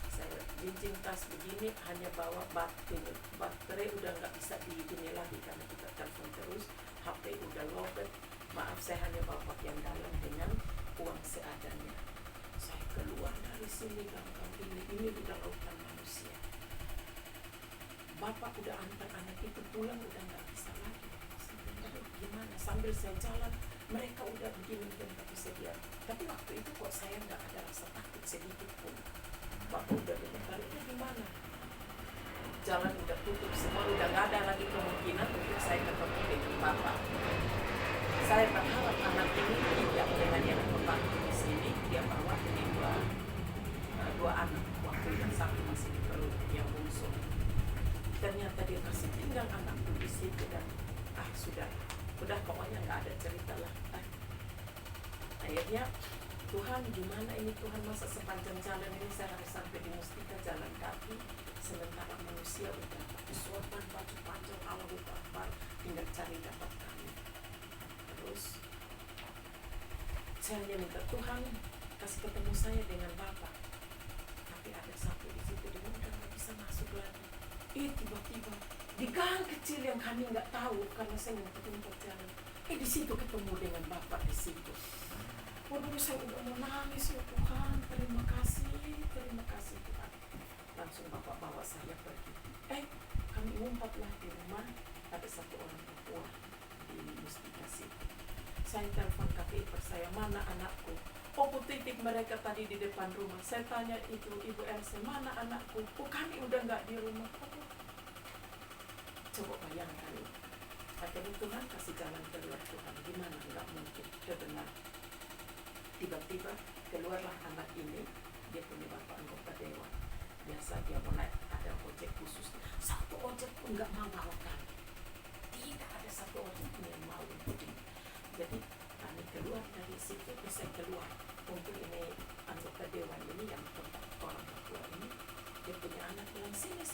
saya cincin tas begini, hanya bawa baterai udah nggak bisa di ini lagi karena kita telepon terus, HP udah lowbat. Maaf, saya hanya bawa pakaian dalam dengan uang seadanya. Saya keluar dari sini, gang-gang ini udah lautan manusia. Bapak udah antar anak itu pulang, udah nggak bisa lagi. Gimana sambil saya jalan mereka udah begini dan nggak bisa diam. Tapi waktu itu kok saya nggak ada rasa takut sedikit pun. Bapak udah bilang, baliknya gimana? Jalan udah tutup semua, udah nggak ada lagi kemungkinan untuk saya ketemu dengan Bapak. Saya berharap anak ini situ dan sudah pokoknya nggak ada cerita lah. Akhirnya Tuhan, gimana ini Tuhan, masa sepanjang jalan ini saya harus sampai di Mustika jalan kaki, sementara manusia udah pakai sorban, baju panjang, Allahu Akbar, tinggal cari dapat kami. Terus saya hanya minta Tuhan kasih ketemu saya dengan Bapak, tapi ada satu di situ dia udah nggak bisa masuk lagi. Tiba-tiba di gang kecil yang kami nggak tahu karena saya ngumpet-ngumpet jalan, di situ ketemu dengan Bapak di situ. Waduh, saya udah mau nangis, ya Tuhan, terima kasih Tuhan. Langsung Bapak bawa saya pergi. Kami ngumpetlah di rumah, ada satu orang Papua di Mustika situ. Saya telepon KPI saya, mana anakku? Oh, titik mereka tadi di depan rumah. Saya tanya itu Ibu Elsa, mana anakku? Oh, kami udah nggak di rumah. Coba bayangkan. Akhirnya Tuhan kasih jalan keluar. Tuhan, gimana? Nggak mungkin. Dia benar. Tiba-tiba keluarlah anak ini, dia punya bapak anggota dewan. Biasa dia mau naik, ada ojek khusus. Satu ojek pun nggak mau bawa kami. Tidak ada satu ojek pun yang mau ikutin. Jadi kami keluar dari situ, saya keluar. Mungkin ini anggota dewan ini yang tempat orang Papua ini, dia punya anak bilang, sini.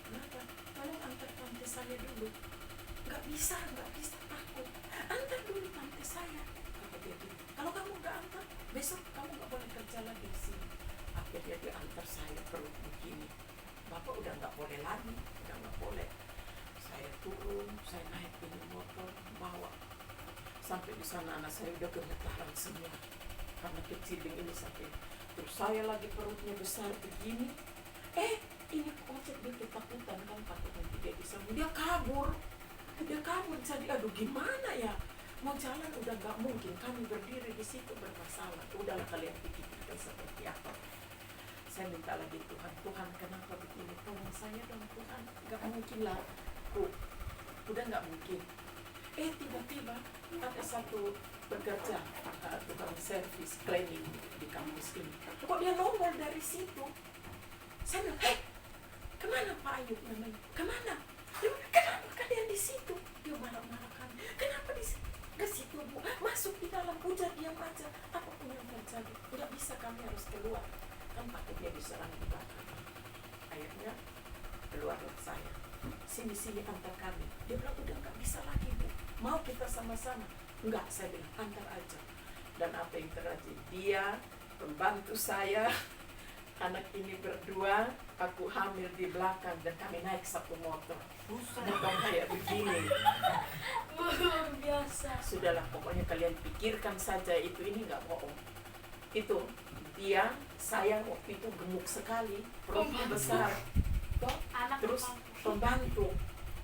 Kenapa? Tolong antar tante saya dulu. Nggak bisa, takut. Antar dulu tante saya. Kata dia gitu. Kalau kamu nggak antar, besok kamu nggak boleh kerja lagi di sini. Akhirnya dia antar saya perut begini. Bapak udah nggak boleh lagi, udah nggak boleh. Saya turun, saya naik ini motor, bawa. Sampai di sana anak saya udah gemetaran semua karena keciling ini sakit. Terus saya lagi perutnya besar begini. Ini ojek dia ketakutan kan, takut nanti dia bisa. Dia kabur. Jadi aduh gimana ya? Mau jalan udah nggak mungkin. Kami berdiri di situ bermasalah. Udahlah kalian pikirkan seperti apa. Saya minta lagi Tuhan, kenapa begini? Tolong saya dong Tuhan. Nggak mungkin lah. Udah nggak mungkin. Tiba-tiba ada satu pekerja tukang servis cleaning di kampus ini. Kok dia nongol dari situ? Saya bilang, kemana Pak Ayub namanya? Kemana? Kenapa kalian di situ? Dia marah-marah kami. Kenapa di situ? Ke situ Bu, masuk di dalam hujan diam aja. Apapun yang terjadi, nggak bisa, kami harus keluar. Kan takut dia diserang di belakang. Akhirnya keluarlah saya. Sini antar kami. Dia bilang udah nggak bisa lagi Bu. Mau kita sama-sama? Enggak, saya bilang antar aja. Dan apa yang terjadi? Dia, pembantu saya, anak ini berdua, aku hamil di belakang dan kami naik satu motor. Bukan kayak begini. Luar biasa. Sudahlah, pokoknya kalian pikirkan saja ini nggak bohong. Itu dia, saya waktu itu gemuk sekali, perutnya besar. Anak Terus pembantu.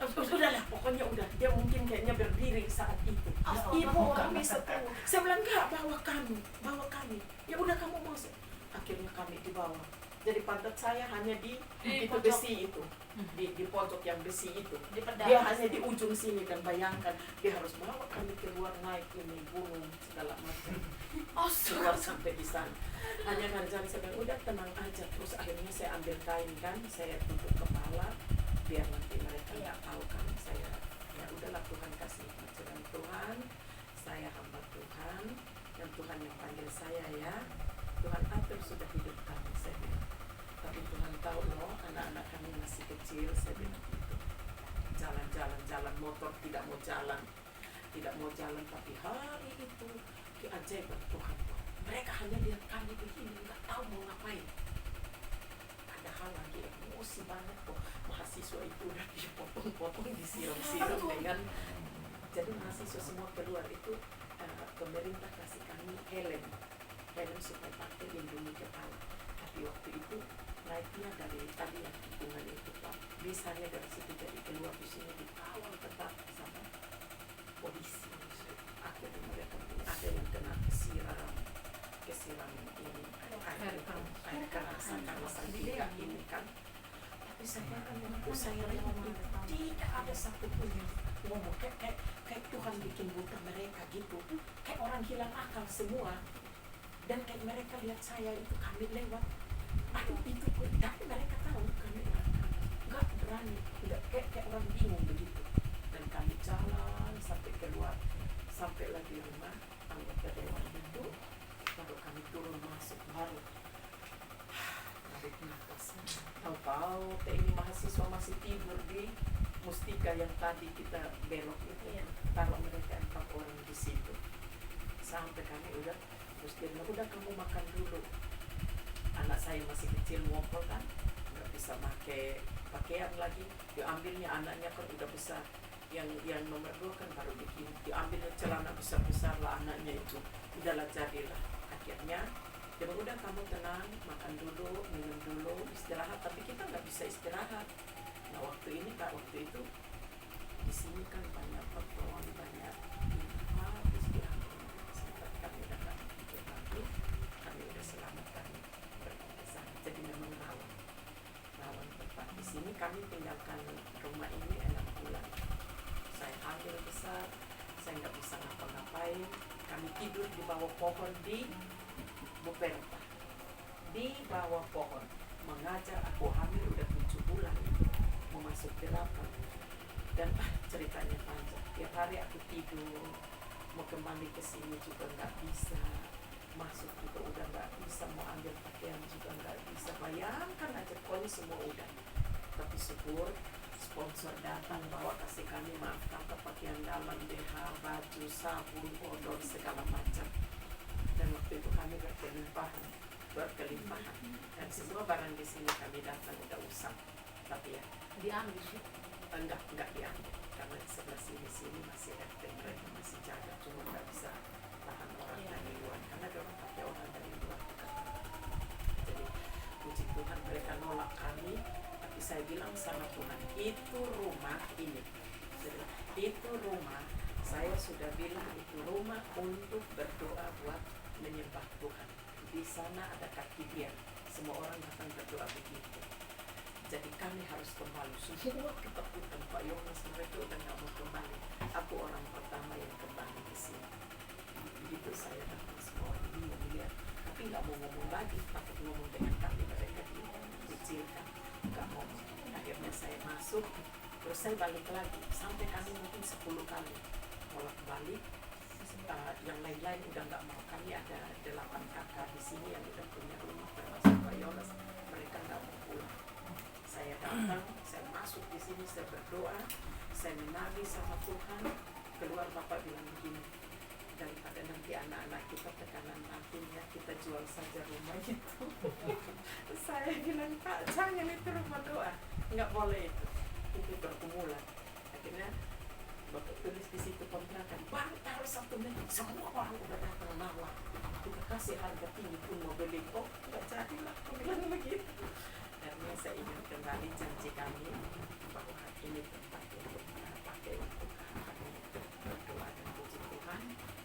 Sudahlah, pokoknya udah. Dia mungkin kayaknya berdiri saat itu. Ibu orang bisa tahu. Saya bilang enggak, bawa kami. Ya udah kamu masuk. Akhirnya kami dibawa. Jadi pantat saya hanya di itu pojok. besi itu, di pojok yang besi itu. Dia hanya di ujung sini, dan bayangkan dia harus bawa kami keluar, naik ini gunung segala macam. Keluar sampai di sana. Hanya Ganjar saya bilang udah tenang aja. Terus akhirnya saya ambil kain kan, saya tutup kepala biar nanti mereka nggak tahu kan saya. Ya udahlah, Tuhan kasih ajaran Tuhan. Saya hamba Tuhan, dan Tuhan yang panggil saya ya. Tuhan atur sudah hidup kami, saya bilang. Tapi Tuhan tahu loh, anak-anak kami masih kecil, saya bilang gitu. Jalan motor tidak mau jalan, tapi hari itu keajaiban Tuhan. Mereka hanya lihat kami begini, nggak tahu mau ngapain. Padahal lagi emosi banget kok. Mahasiswa itu udah dipotong-potong, disiram-siram dengan. Jadi mahasiswa semua keluar itu, pemerintah kasih kami helm supaya pakai lindungi kepala. Tapi waktu itu naiknya dari tadi yang tikungan itu Pak, bisanya dari situ, jadi keluar di sini dikawal ketat sama polisi. Akhirnya mereka ada yang kena kesiram ini air keras karena dia ini kan. Tapi saya ngomong tidak ada satupun yang ngomong kayak Tuhan bikin buta mereka gitu, kayak orang hilang akal semua. Dan kayak mereka lihat saya itu kami lewat, aduh itu tapi mereka tahu kami nggak berani, nggak kayak orang bingung begitu. kami jalan sampai keluar, sampailah di rumah anggota dewan itu, baru kami turun masuk, baru tarik nafas. Tahu-tahu ini mahasiswa masih tidur di Mustika yang tadi kita belok itu, ya taruh mereka 4 orang di situ. Sampai kami udah, terus dia bilang, udah kamu makan dulu. Anak saya masih kecil ngopol kan, nggak bisa pakai pakaian lagi. Diambilnya anaknya kan udah besar, yang nomor 2 kan baru bikin, diambilnya celana besar lah anaknya itu. Udahlah jadilah. Akhirnya dia bilang, udah kamu tenang, makan dulu, minum dulu, istirahat. Tapi kita nggak bisa istirahat. Nah waktu itu di sini kan banyak pertemuan, banyak habis diambil. Sempat kami udah nggak pikir lagi, kami udah selamatkan pergi ke sana. Jadi memang rawan tempat. Di sini kami tinggalkan rumah ini 6 bulan. Saya hamil besar, saya nggak bisa ngapa-ngapain. Kami tidur di bawah pohon di Buperta, di bawah pohon, mengajar. Aku hamil udah 7 bulan, mau masuk 8. Dan ceritanya panjang. Tiap hari aku tidur, mau kembali ke sini juga nggak bisa, masuk juga udah nggak bisa, mau ambil pakaian juga nggak bisa. Bayangkan aja, pokoknya semua udah. Tapi syukur sponsor datang bawa kasih kami, maaf kata, pakaian dalam, BH, baju, sabun, odol, segala macam. Dan waktu itu kami berkelimpahan. Dan semua barang di sini kami datang udah usang. Tapi ya Diambil sih. enggak diambil, karena sebelah sini masih RT, mereka masih jaga, cuma nggak bisa tahan orang dari luar, karena orang pakai orang dari luar. Jadi puji Tuhan mereka nolak kami, tapi saya bilang sama Tuhan, itu rumah ini. Jadi, itu rumah, saya sudah bilang itu rumah untuk berdoa buat menyembah Tuhan. Di sana ada kaki dia, semua orang datang berdoa begitu. Jadi kami harus kembali. Semua ketakutan Pak Yonas, mereka udah nggak mau kembali. Aku orang pertama yang kembali ke sini. Begitu saya datang, semua orang bingung lihat, tapi nggak mau ngomong lagi, takut ngomong dengan kami, mereka dikucilkan, nggak mau. Akhirnya saya masuk, terus saya balik lagi, sampai kami mungkin 10 kali bolak-balik. Yang lain-lain udah nggak mau. Kami ada 8 kakak di sini yang udah punya rumah, termasuk Pak Yonas, mereka nggak mau pulang. Saya datang, saya masuk di sini, saya berdoa, saya menagih sama Tuhan. Keluar Bapak bilang begini, daripada nanti anak-anak kita tekanan batinnya, kita jual saja rumah itu. Saya bilang, Pak, jangan, itu rumah doa, nggak boleh itu pergumulan. Akhirnya Bapak tulis di situ kontrakan, Bang, taruh 1 miliar, semua orang udah datang nawar, kita kasih harga tinggi pun mau beli, kok nggak jadilah, aku bilang begitu. Karena saya ingin kembali janji kami bahwa ini tempat untuk pakai untuk kami berdoa dan puji Tuhan.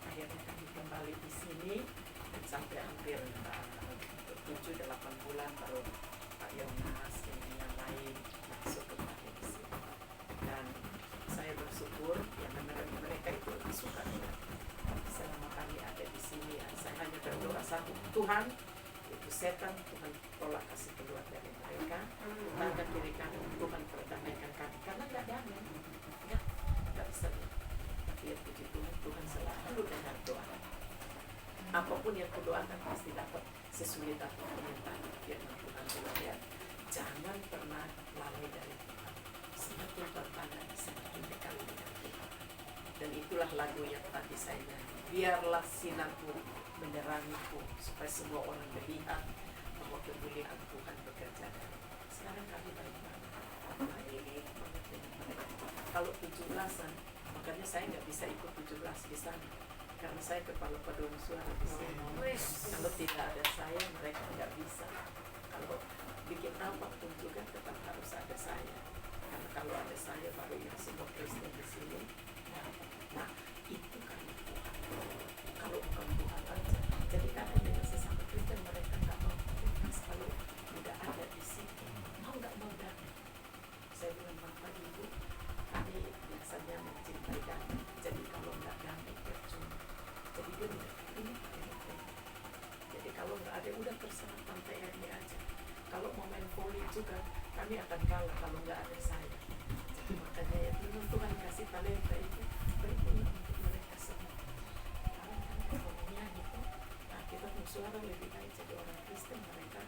Akhirnya kami kembali di sini dan sampai hampir 7-8 bulan baru Pak Yonas yang lain masuk kembali di sini. Dan saya bersyukur ya, mereka itu suka selama kami ada di sini. Ya, saya hanya berdoa satu, Tuhan, itu setan Tuhan tolak, kasih keluar dari mereka. Tanda kiri kanan Tuhan perdamaikan kami, karena nggak damai, nggak bisa. Tapi ya puji Tuhan, Tuhan selalu dengar doa. Apapun yang kudoakan pasti dapat sesuai dapat permintaan firman Tuhan juga ya. Jangan pernah lalai dari Tuhan. Semakin bertanya, semakin dekat dengan Tuhan. Dan itulah lagu yang tadi saya nyanyi. Biarlah sinarku menerangiku, supaya semua orang melihat bahwa kemuliaan Tuhan bekerja. Sekarang kami baik banget dengan mereka. Kalau 17-an, makanya saya nggak bisa ikut 17 di sana, karena saya kepala paduan suara di sini. Kalau tidak ada saya, mereka nggak bisa. Kalau bikin apa pun juga tetap harus ada saya, karena kalau ada saya baru yang semua Kristen di sini. Nah, itu karena Tuhan. Kalau bukan Tuhan aja, jadi kadang dengan sesama Kristen mereka nggak mau bebas. Kalau udah ada di situ, nggak mau damai. Saya bilang, Bapak Ibu, kami biasanya mencintai damai. Jadi kalau nggak damai, percuma. Jadi dia bilang, ini pakai. Jadi kalau nggak ada, udah terserah pantai RW aja. Kalau mau main voli juga, kami akan kalah kalau nggak ada saya. Jadi makanya ya Tuhan kasih talenta itu berguna untuk mereka semua. Sekarang kan ekonominya gitu, nah kita punya suara lebih baik jadi orang Kristen, mereka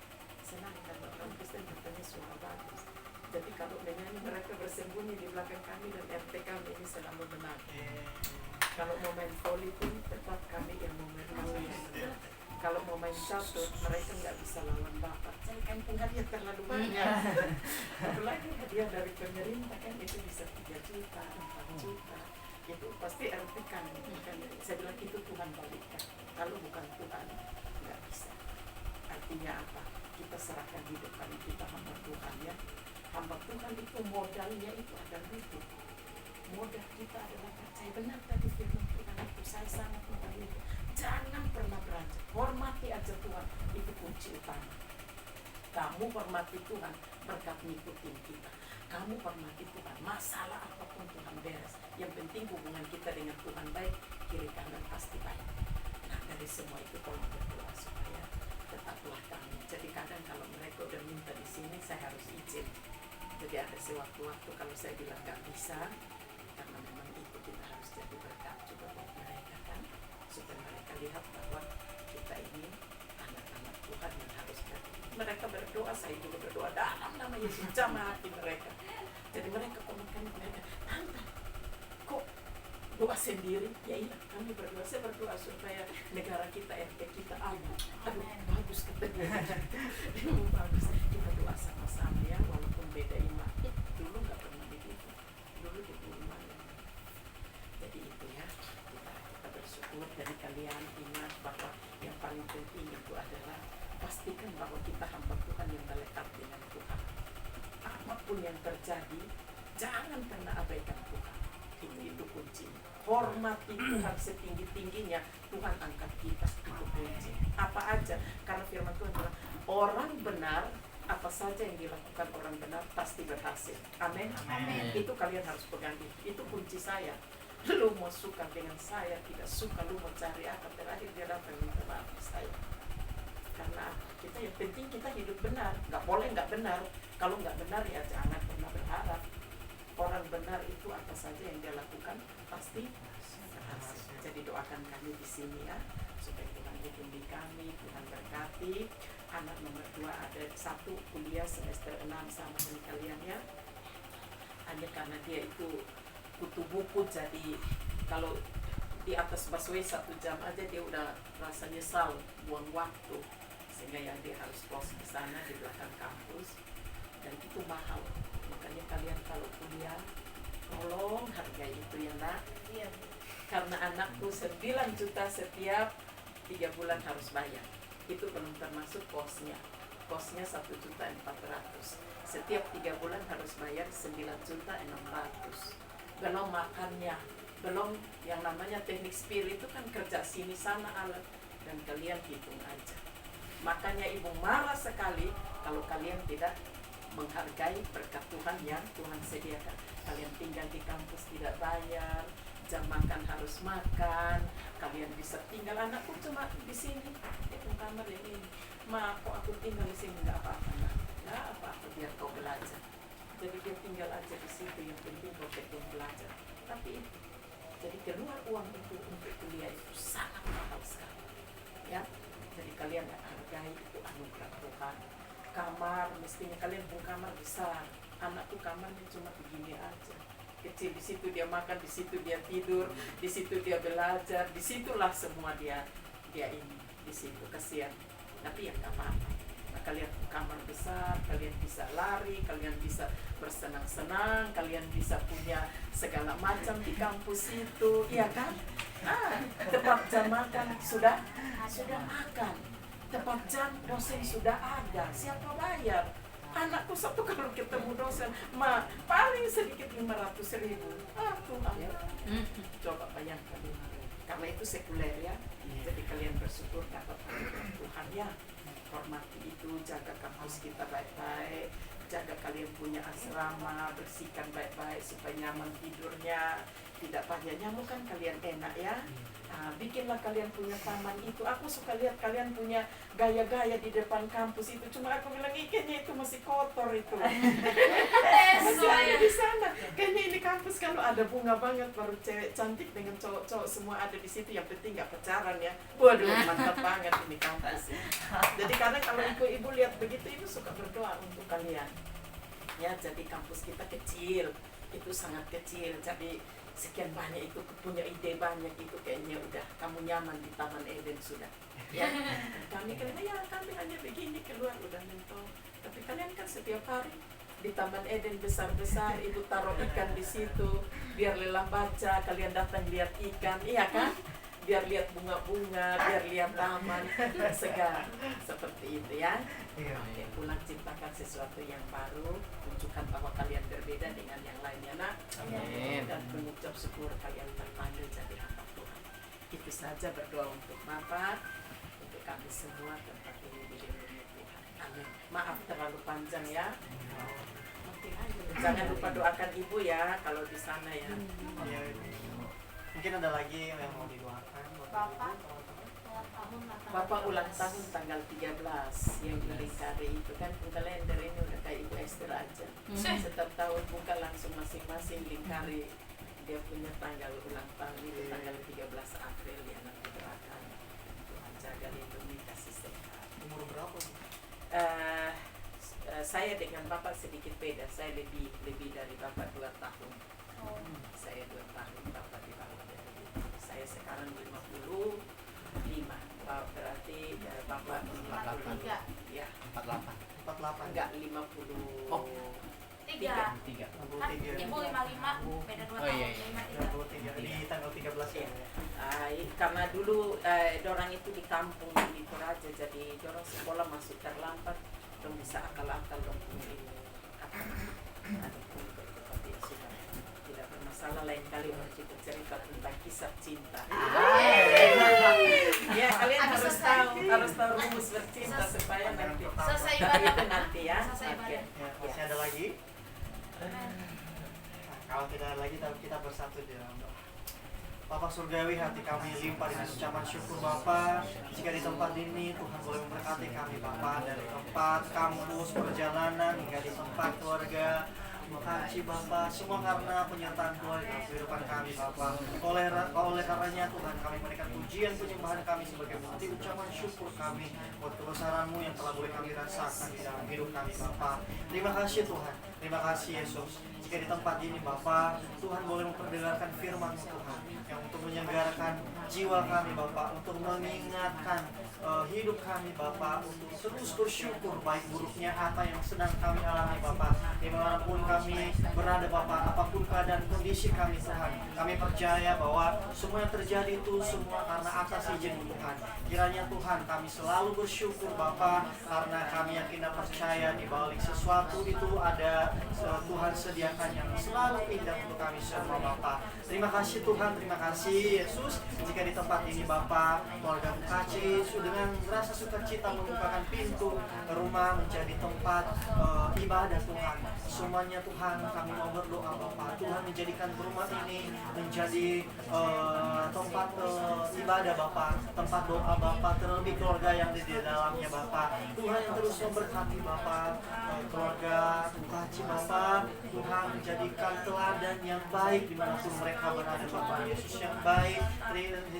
senang karena orang Kristen katanya suara bagus. Jadi kalau menyanyi mereka bersembunyi di belakang kami dan RT kami ini selalu benar. Kalau mau main voli pun tetap kami yang mau main voli. Kalau mau main catur mereka nggak bisa lawan bapak. Saya kan punya hadiah terlalu banyak. Apalagi hadiah dari pemerintah kan itu bisa 3 juta, 4 juta. Itu pasti RT kami. Saya bilang itu Tuhan balikan. Kalau bukan Tuhan nggak bisa. Artinya apa? Kita serahkan hidup kami, kita hamba Tuhan ya. Hamba Tuhan itu modalnya itu ada hidup. Modal kita adalah percaya benar tadi firman Tuhan itu. Saya sangat menghargai itu. Jangan pernah beranjak. Hormati aja Tuhan. Itu kunci utama. Kamu hormati Tuhan, berkat ngikutin kita. Kamu hormati Tuhan, masalah apapun Tuhan beres. Yang penting hubungan kita dengan Tuhan baik, kiri kanan pasti baik. Nah dari semua itu tolong berdoa supaya tetaplah kami. Jadi kadang kalau mereka udah minta di sini, saya harus izin. Jadi ada sewaktu-waktu kalau saya bilang nggak bisa, karena memang itu kita harus jadi berkat juga buat mereka kan, supaya mereka lihat bahwa kita ini anak-anak Tuhan yang harus berdoa. Mereka berdoa, saya juga berdoa dalam nama Yesus, jamah hati mereka. Jadi mereka komenkan mereka, tante, kok doa sendiri? Ya iya, kami berdoa. Saya berdoa supaya negara kita, RT kita, aduh, bagus ketemu. Bagus, kita doa sama-sama ya, walaupun beda iman. Dulu nggak pernah begitu, dulu di iman. Jadi itu ya, kita bersyukur dari kalian. Ingat bahwa yang paling penting itu adalah pastikan bahwa kita hamba Tuhan yang melekat dengan Tuhan. Apapun yang terjadi, jangan pernah abaikan Tuhan. Itu kunci. Hormati Tuhan setinggi-tingginya. Tuhan angkat kita, itu kunci. Apa aja, karena firman Tuhan bilang, orang benar, apa saja yang dilakukan orang benar pasti berhasil. Amin. Itu kalian harus pegang. Itu kunci saya. Lu mau suka dengan saya, tidak suka, lu mau cari apa, terakhir dia datang minta maaf saya. Karena kita yang penting kita hidup benar, nggak boleh nggak benar. Kalau nggak benar ya jangan pernah berharap. Orang benar itu apa saja yang dia lakukan pasti berhasil. Jadi doakan kami di sini ya, supaya Tuhan bimbing kami, Tuhan berkati. Anak nomor 2 ada 1 kuliah semester 6 sama dengan kalian ya. Hanya karena dia itu kutu buku, jadi kalau di atas busway 1 jam aja dia udah rasa nyesal, buang waktu. Sehingga ya dia harus kos di sana di belakang kampus, dan itu mahal. Makanya kalian kalau kuliah tolong hargai itu ya nak. Iya. Karena anakku 9 juta setiap 3 bulan harus bayar. Itu belum termasuk kosnya. Kosnya 1.400.000. Setiap 3 bulan harus bayar 9.600.000. Belum makannya, belum yang namanya teknik spirit itu kan kerja sini sana alat, dan kalian hitung aja. Makanya ibu marah sekali kalau kalian tidak menghargai berkat Tuhan yang Tuhan sediakan. Kalian tinggal di kampus tidak bayar, jam makan harus makan, kalian bisa tinggal. Anakku cuma di sini, di kamar ini. Ma, kok aku tinggal di sini? Nggak apa-apa, nggak apa-apa, biar kau belajar. Jadi dia tinggal aja di situ, yang penting kau tekun belajar. Tapi itu, jadi keluar uang itu untuk kuliah itu sangat mahal sekali. Ya, jadi kalian hargai itu anugerah Tuhan. Kamar, mestinya kalian punya kamar besar. Anakku kamarnya cuma begini aja, kecil. Di situ dia makan, di situ dia tidur, di situ dia belajar, di situlah semua dia ini, di situ kasihan. Tapi ya nggak apa-apa. Nah, kalian kamar besar, kalian bisa lari, kalian bisa bersenang-senang, kalian bisa punya segala macam di kampus itu, iya kan? Tepat jam makan sudah makan, tepat jam dosen sudah ada, siapa bayar? Anakku satu kalau ketemu dosen, ma paling sedikit 500.000. Tuhan, coba bayangkan, karena itu sekuler ya. Jadi kalian bersyukur dapat Tuhan ya. Hormati itu, jaga kampus kita baik-baik, jaga kalian punya asrama, bersihkan baik-baik supaya nyaman tidurnya, tidak banyak nyamuk kan, kalian enak ya. Bikinlah kalian punya taman itu. Aku suka lihat kalian punya gaya-gaya di depan kampus itu. Cuma aku bilang, kayaknya itu masih kotor itu. Masih ada di sana. Kayaknya ini kampus kalau ada bunga banget, baru cewek cantik dengan cowok-cowok semua ada di situ. Yang penting nggak pacaran ya. Waduh, mantap banget ini kampus. Jadi kadang kalau ibu-ibu lihat begitu, ibu suka berdoa untuk kalian. Ya, jadi kampus kita kecil, itu sangat kecil. Jadi sekian banyak itu punya ide banyak itu, kayaknya udah kamu nyaman di Taman Eden sudah. Ya, kami kan ya kami hanya begini keluar udah mentok. Tapi kalian kan setiap hari di Taman Eden besar-besar, ibu taruh ikan di situ biar lelah baca, kalian datang lihat ikan, iya kan? Biar lihat bunga-bunga, biar lihat taman segar seperti itu ya. Oke, pulang ciptakan sesuatu yang baru, tunjukkan bahwa kalian berbeda dengan yang lainnya, nak. Amin. Dan mengucap syukur kalian terpanggil jadi hamba Tuhan. Itu saja berdoa untuk Bapak, untuk kami semua tempat ini dilindungi Tuhan. Amin. Maaf terlalu panjang ya. Jangan lupa doakan ibu ya kalau di sana ya. Ya, mungkin ada lagi yang mau didoakan buat Bapak. ibu, teman-teman. Bapak ulang tahun tanggal 13 yang di Lingkari itu kan kalender ini udah kayak Ibu Esther aja. Setiap tahun buka langsung masing-masing Lingkari dia punya tanggal ulang tahun itu tanggal 13 April ya, nanti doakan Tuhan jaga lindungi kasih sehat. Umur berapa? Saya dengan Bapak sedikit beda, saya lebih dari Bapak 2 tahun. Saya 2 tahun, Bapak di bawah dari saya sekarang 55. Berarti Bapak 53. Ya, 48. 48. enggak 50. Oh. 3. 3. Kan ibu 55, beda 2 Oh, tahun. iya, iya. 53. 23 di tanggal 13 ya. Karena dulu dorang itu di kampung di Toraja, jadi dorang sekolah masuk terlambat, dong bisa akal-akal dong punya ini ada pun tapi ya sudah tidak bermasalah. Lain kali harus kita cerita tentang kisah cinta. Ya, kalian harus tahu rumus bercinta supaya nanti Selesai itu ibadah. nanti ya. Selesai Oke. ibadah. Ya, masih ada lagi? Nah, kalau tidak ada lagi, kita bersatu di dalam doa. Bapak Surgawi, hati kami limpah dengan ucapan syukur Bapak. Jika di tempat ini Tuhan boleh memberkati kami Bapak, dari tempat kampus, perjalanan, hingga di tempat keluarga. Terima kasih Bapak, semua karena penyertaan Tuhan dalam kehidupan kami Bapak. Oleh karenanya Tuhan, kami memberikan pujian penyembahan kami sebagai bukti ucapan syukur kami buat kebesaran-Mu yang telah boleh kami rasakan di dalam hidup kami Bapak. Terima kasih Tuhan, terima kasih Yesus. Jika di tempat ini Bapak, Tuhan boleh memperdengarkan firman-Mu Tuhan, yang untuk menyegarkan jiwa kami Bapak, untuk mengingatkan hidup kami Bapak, untuk terus bersyukur baik buruknya apa yang sedang kami alami Bapak. Dimanapun kami berada Bapak, apapun keadaan kondisi kami Tuhan, kami percaya bahwa semua yang terjadi itu semua karena atas izin Tuhan. Kiranya Tuhan kami selalu bersyukur Bapak, karena kami yakin dan percaya di balik sesuatu itu ada Tuhan sediakan yang selalu indah untuk kami semua Bapak. Terima kasih Tuhan, terima kasih Yesus. Jika di tempat ini Bapak, keluarga Bukaci dengan rasa sukacita membukakan pintu rumah menjadi tempat ibadah Tuhan. Semuanya Tuhan, kami mau berdoa Bapak, Tuhan menjadikan rumah ini menjadi tempat ibadah Bapak, tempat doa Bapak, terlebih keluarga yang di dalamnya Bapak. Tuhan yang terus memberkati Bapak, keluarga Bukaci Bapak. Tuhan menjadikan teladan yang baik dimanapun mereka berada Bapak. Yesus yang baik,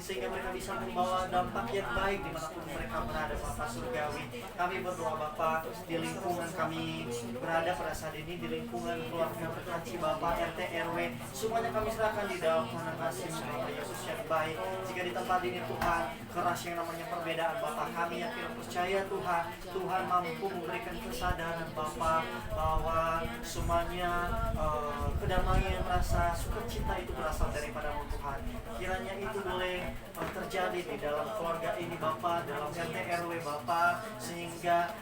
sehingga mereka bisa membawa dampak yang baik dimanapun mereka berada Bapak Surgawi. Kami berdoa Bapak, di lingkungan kami berada pada saat ini, di lingkungan keluarga Bukaci Bapak, RT RW, semuanya kami serahkan di dalam tangan kasih Bapak Yesus yang baik. Jika di tempat ini Tuhan, keras yang namanya perbedaan Bapak, kami yakin percaya Tuhan, Tuhan mampu memberikan kesadaran Bapak bahwa semuanya kedamaian, rasa sukacita itu berasal daripada Tuhan. Kiranya itu boleh terjadi di dalam keluarga ini Bapak, dalam RT RW Bapak, sehingga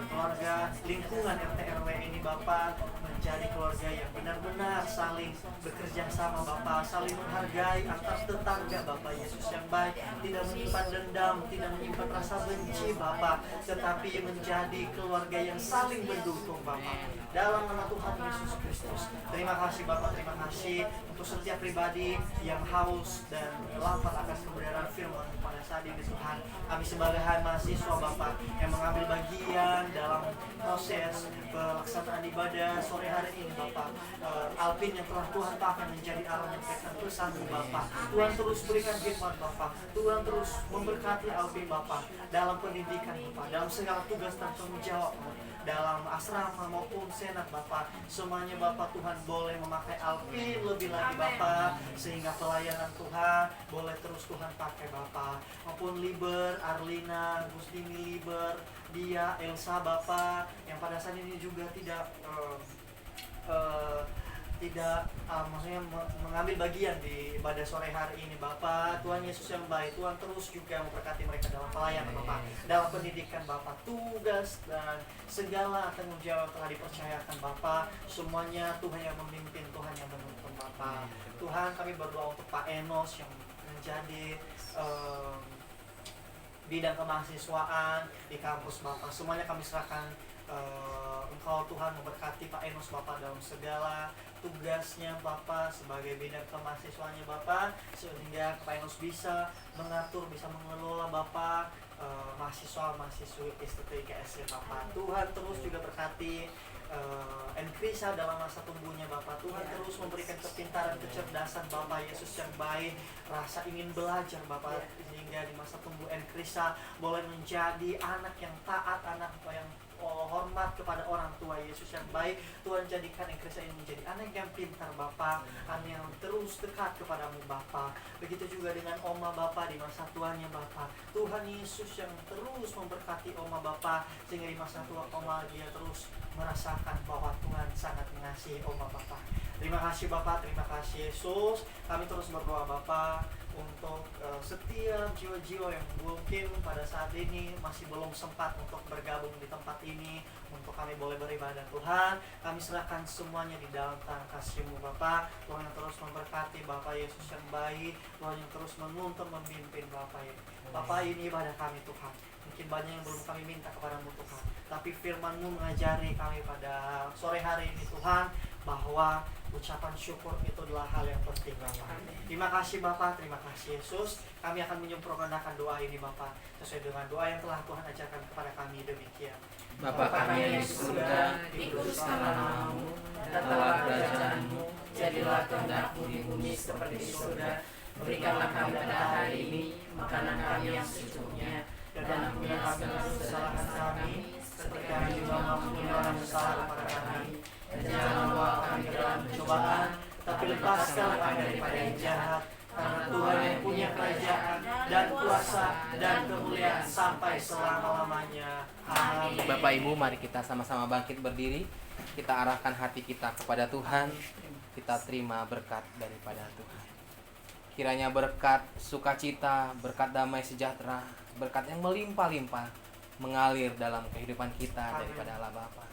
keluarga lingkungan RT RW ini Bapak menjadi menjadi keluarga yang benar-benar saling bekerja sama Bapa, saling menghargai antar tetangga Bapa Yesus yang baik, tidak menyimpan dendam, tidak menyimpan rasa benci Bapa, tetapi menjadi keluarga yang saling mendukung Bapa. Dalam nama Tuhan Yesus Kristus. Terima kasih Bapa, terima kasih untuk setiap pribadi yang haus dan lapar akan kebenaran firman pada saat ini Tuhan. Kami sebagai mahasiswa Bapa yang mengambil bagian dalam proses pelaksanaan ibadah sore hari ini Bapa, Alvin yang telah Tuhan pakai menjadi alat yang pesan Bapa. Tuhan terus berikan firman Bapa, Tuhan terus memberkati Alvin Bapa dalam pendidikan Bapa, dalam segala tugas dan tanggung jawab, dalam asrama maupun senat Bapa. Semuanya Bapa Tuhan boleh memakai Alvin lebih lagi Bapa, sehingga pelayanan Tuhan boleh terus Tuhan pakai Bapa. Maupun Liber, Arlina, Gustini Liber, dia, Elsa Bapa, yang pada saat ini juga tidak maksudnya mengambil bagian di ibadah sore hari ini Bapa. Tuhan Yesus yang baik, Tuhan terus juga memberkati mereka dalam pelayanan Bapa, dalam pendidikan Bapa, tugas dan segala tanggung jawab telah dipercayakan Bapa. Semuanya Tuhan yang memimpin, Tuhan yang menuntun Bapa. Tuhan, kami berdoa untuk Pak Enos yang menjadi bidang kemahasiswaan di kampus Bapa. Semuanya kami serahkan Engkau Tuhan, memberkati Pak Enos Bapa dalam segala tugasnya Bapa sebagai bidang kemahasiswaannya Bapa, sehingga Pak Enos bisa mengatur, bisa mengelola Bapa mahasiswa-mahasiswi STTIKS Bapa. Tuhan terus juga berkati Enkrisa dalam masa tumbuhnya Bapa. Tuhan terus memberikan kepintaran, kecerdasan Bapa Yesus yang baik, rasa ingin belajar Bapa, sehingga di masa tumbuh Enkrisa boleh menjadi anak yang taat, anak yang hormat kepada orang tua Yesus yang baik. Tuhan jadikan Enkrisa ini menjadi anak yang pintar Bapa, anak yang terus dekat kepadamu Bapa. Begitu juga dengan Oma Bapa di masa tuanya Bapa. Tuhan Yesus yang terus memberkati Oma Bapa, sehingga di masa tua Oma dia terus merasakan bahwa Tuhan sangat mengasihi Oma Bapa. Terima kasih Bapa, terima kasih Yesus. Kami terus berdoa Bapa untuk setiap jiwa-jiwa yang mungkin pada saat ini masih belum sempat untuk bergabung di tempat ini, untuk kami boleh beribadah Tuhan. Kami serahkan semuanya di dalam tangan kasih-Mu Bapa. Tuhan yang terus memberkati Bapa Yesus yang baik, Tuhan yang terus menuntun, memimpin Bapa ini. Bapa, ini ibadah kami Tuhan. Mungkin banyak yang belum kami minta kepada-Mu Tuhan, tapi firman-Mu mengajari kami pada sore hari ini Tuhan, bahwa ucapan syukur itu adalah hal yang penting Bapa. Terima kasih Bapa, terima kasih Yesus. Kami akan menyempurnakan doa ini Bapa, sesuai dengan doa yang telah Tuhan ajarkan kepada kami. Demikian. Bapa kami yang di surga, dikuduskanlah namamu, datanglah kerajaan-Mu, jadilah kehendak-Mu di bumi seperti di surga. Berikanlah kami pada hari ini makanan kami yang secukupnya, dan ampunilah segala kesalahan kami, seperti kami juga mengampuni orang yang bersalah kepada kami. Dan jangan bawa kami ke dalam pencobaan, tapi lepaskan kami daripada yang jahat. Karena Tuhan yang punya kerajaan dan kuasa dan kemuliaan sampai selama-lamanya. Amin. Bapak Ibu, mari kita sama-sama bangkit berdiri. Kita arahkan hati kita kepada Tuhan. Kita terima berkat daripada Tuhan. Kiranya berkat sukacita, berkat damai sejahtera, berkat yang melimpah-limpah mengalir dalam kehidupan kita daripada Allah Bapa.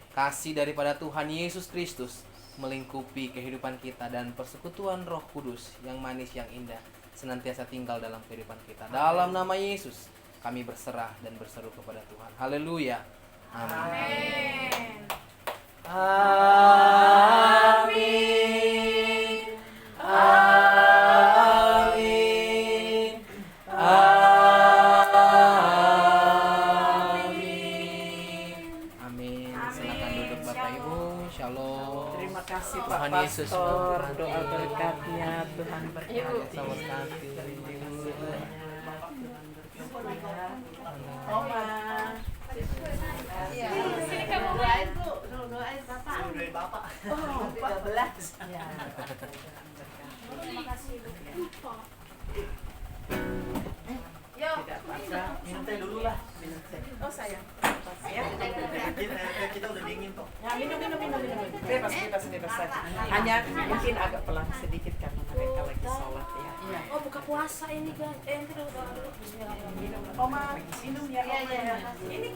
Kasih daripada Tuhan Yesus Kristus melingkupi kehidupan kita, dan persekutuan Roh Kudus yang manis, yang indah senantiasa tinggal dalam kehidupan kita. Dalam nama Yesus kami berserah dan berseru kepada Tuhan. Haleluya. Amin. Amin. Amin. Amin. Silakan duduk Bapak Ibu. Shalom. Terima kasih Pak Tuhan Yesus Pastor, memberkati. doa berkatnya Tuhan berkati. Sama sekali. Oma. Sini kamu main Bu, doain Bapak. Doain Bapak. Oh, 13. Ya. Terima kasih Bu. Tidak apa-apa. Minum teh dulu lah. Minum teh. Oh, sayang. Ya. Kita udah dingin kok. Ya, minum. Bebas saja. Hanya mungkin agak pelan sedikit karena mereka lagi sholat ya. Oh, buka puasa ini guys. Nanti dulu. Bismillahirrahmanirrahim. Oma, minum ya. Oma. Ini.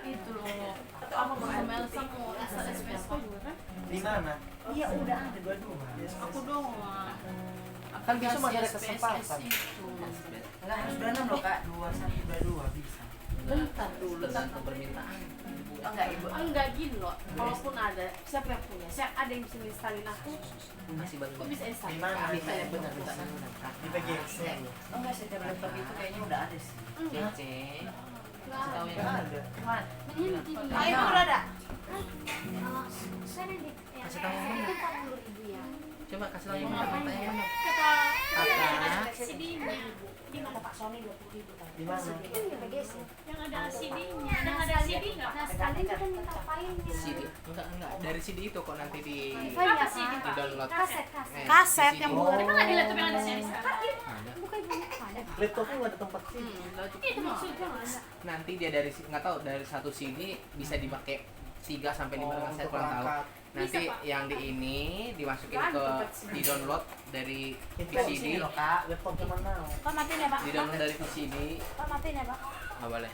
Itu loh. apa sama Elsa mau SMS juga kan? Di mana? Iya udah ada dua-dua. Aku doang. Kan bisa masih ada kesempatan. Enggak harus 26 loh kak, 2122 bisa. Bentar dulu. Tergantung permintaan. Oh enggak ibu. Enggak gini loh. Kalaupun ada, siapa yang punya? Ada yang bisa instalin aku? Masih Kok bantu. bisa install? Di mana? Bisa ya benar bisa. Di PGC. Oh enggak setiap laptop itu kayaknya udah ada sih. Cece. Tahu Nggak yang ada. Cuman Ah, itu udah ada. Saya di Kasih tahu yang mana? itu 40.000 ya. Coba kasih tahu yang mana? Minta yang mana? Kata Kakak. CD-nya. Di mana Pak Sony 20.000 tadi? Di mana? Itu di PGC. Yang ada CD-nya. Yang ada CD nggak? Nah, sekalian kita minta filenya. CD. Enggak. Dari CD itu kok nanti di Apa CD, Pak? download. Kaset. Kaset CD. yang Oh. Emang nggak di laptop yang ada CD sekarang? Ada. Bukan ibu ada. Laptopnya nggak ada tempat sih. Itu maksudnya nggak ada. Nanti dia dari nggak tahu dari satu CD bisa dipakai 3 sampai 5 Oh, saya untuk kurang tahu. perangkat. Nanti Bisa, Pak. yang di ini dimasukin Nggak ada ke tempat CD. di download dari Itu VCD. sini loh kak. Laptop zaman now. Pak matiin ya Pak. Di download dari VCD. Pak matiin ya Pak. Nggak boleh.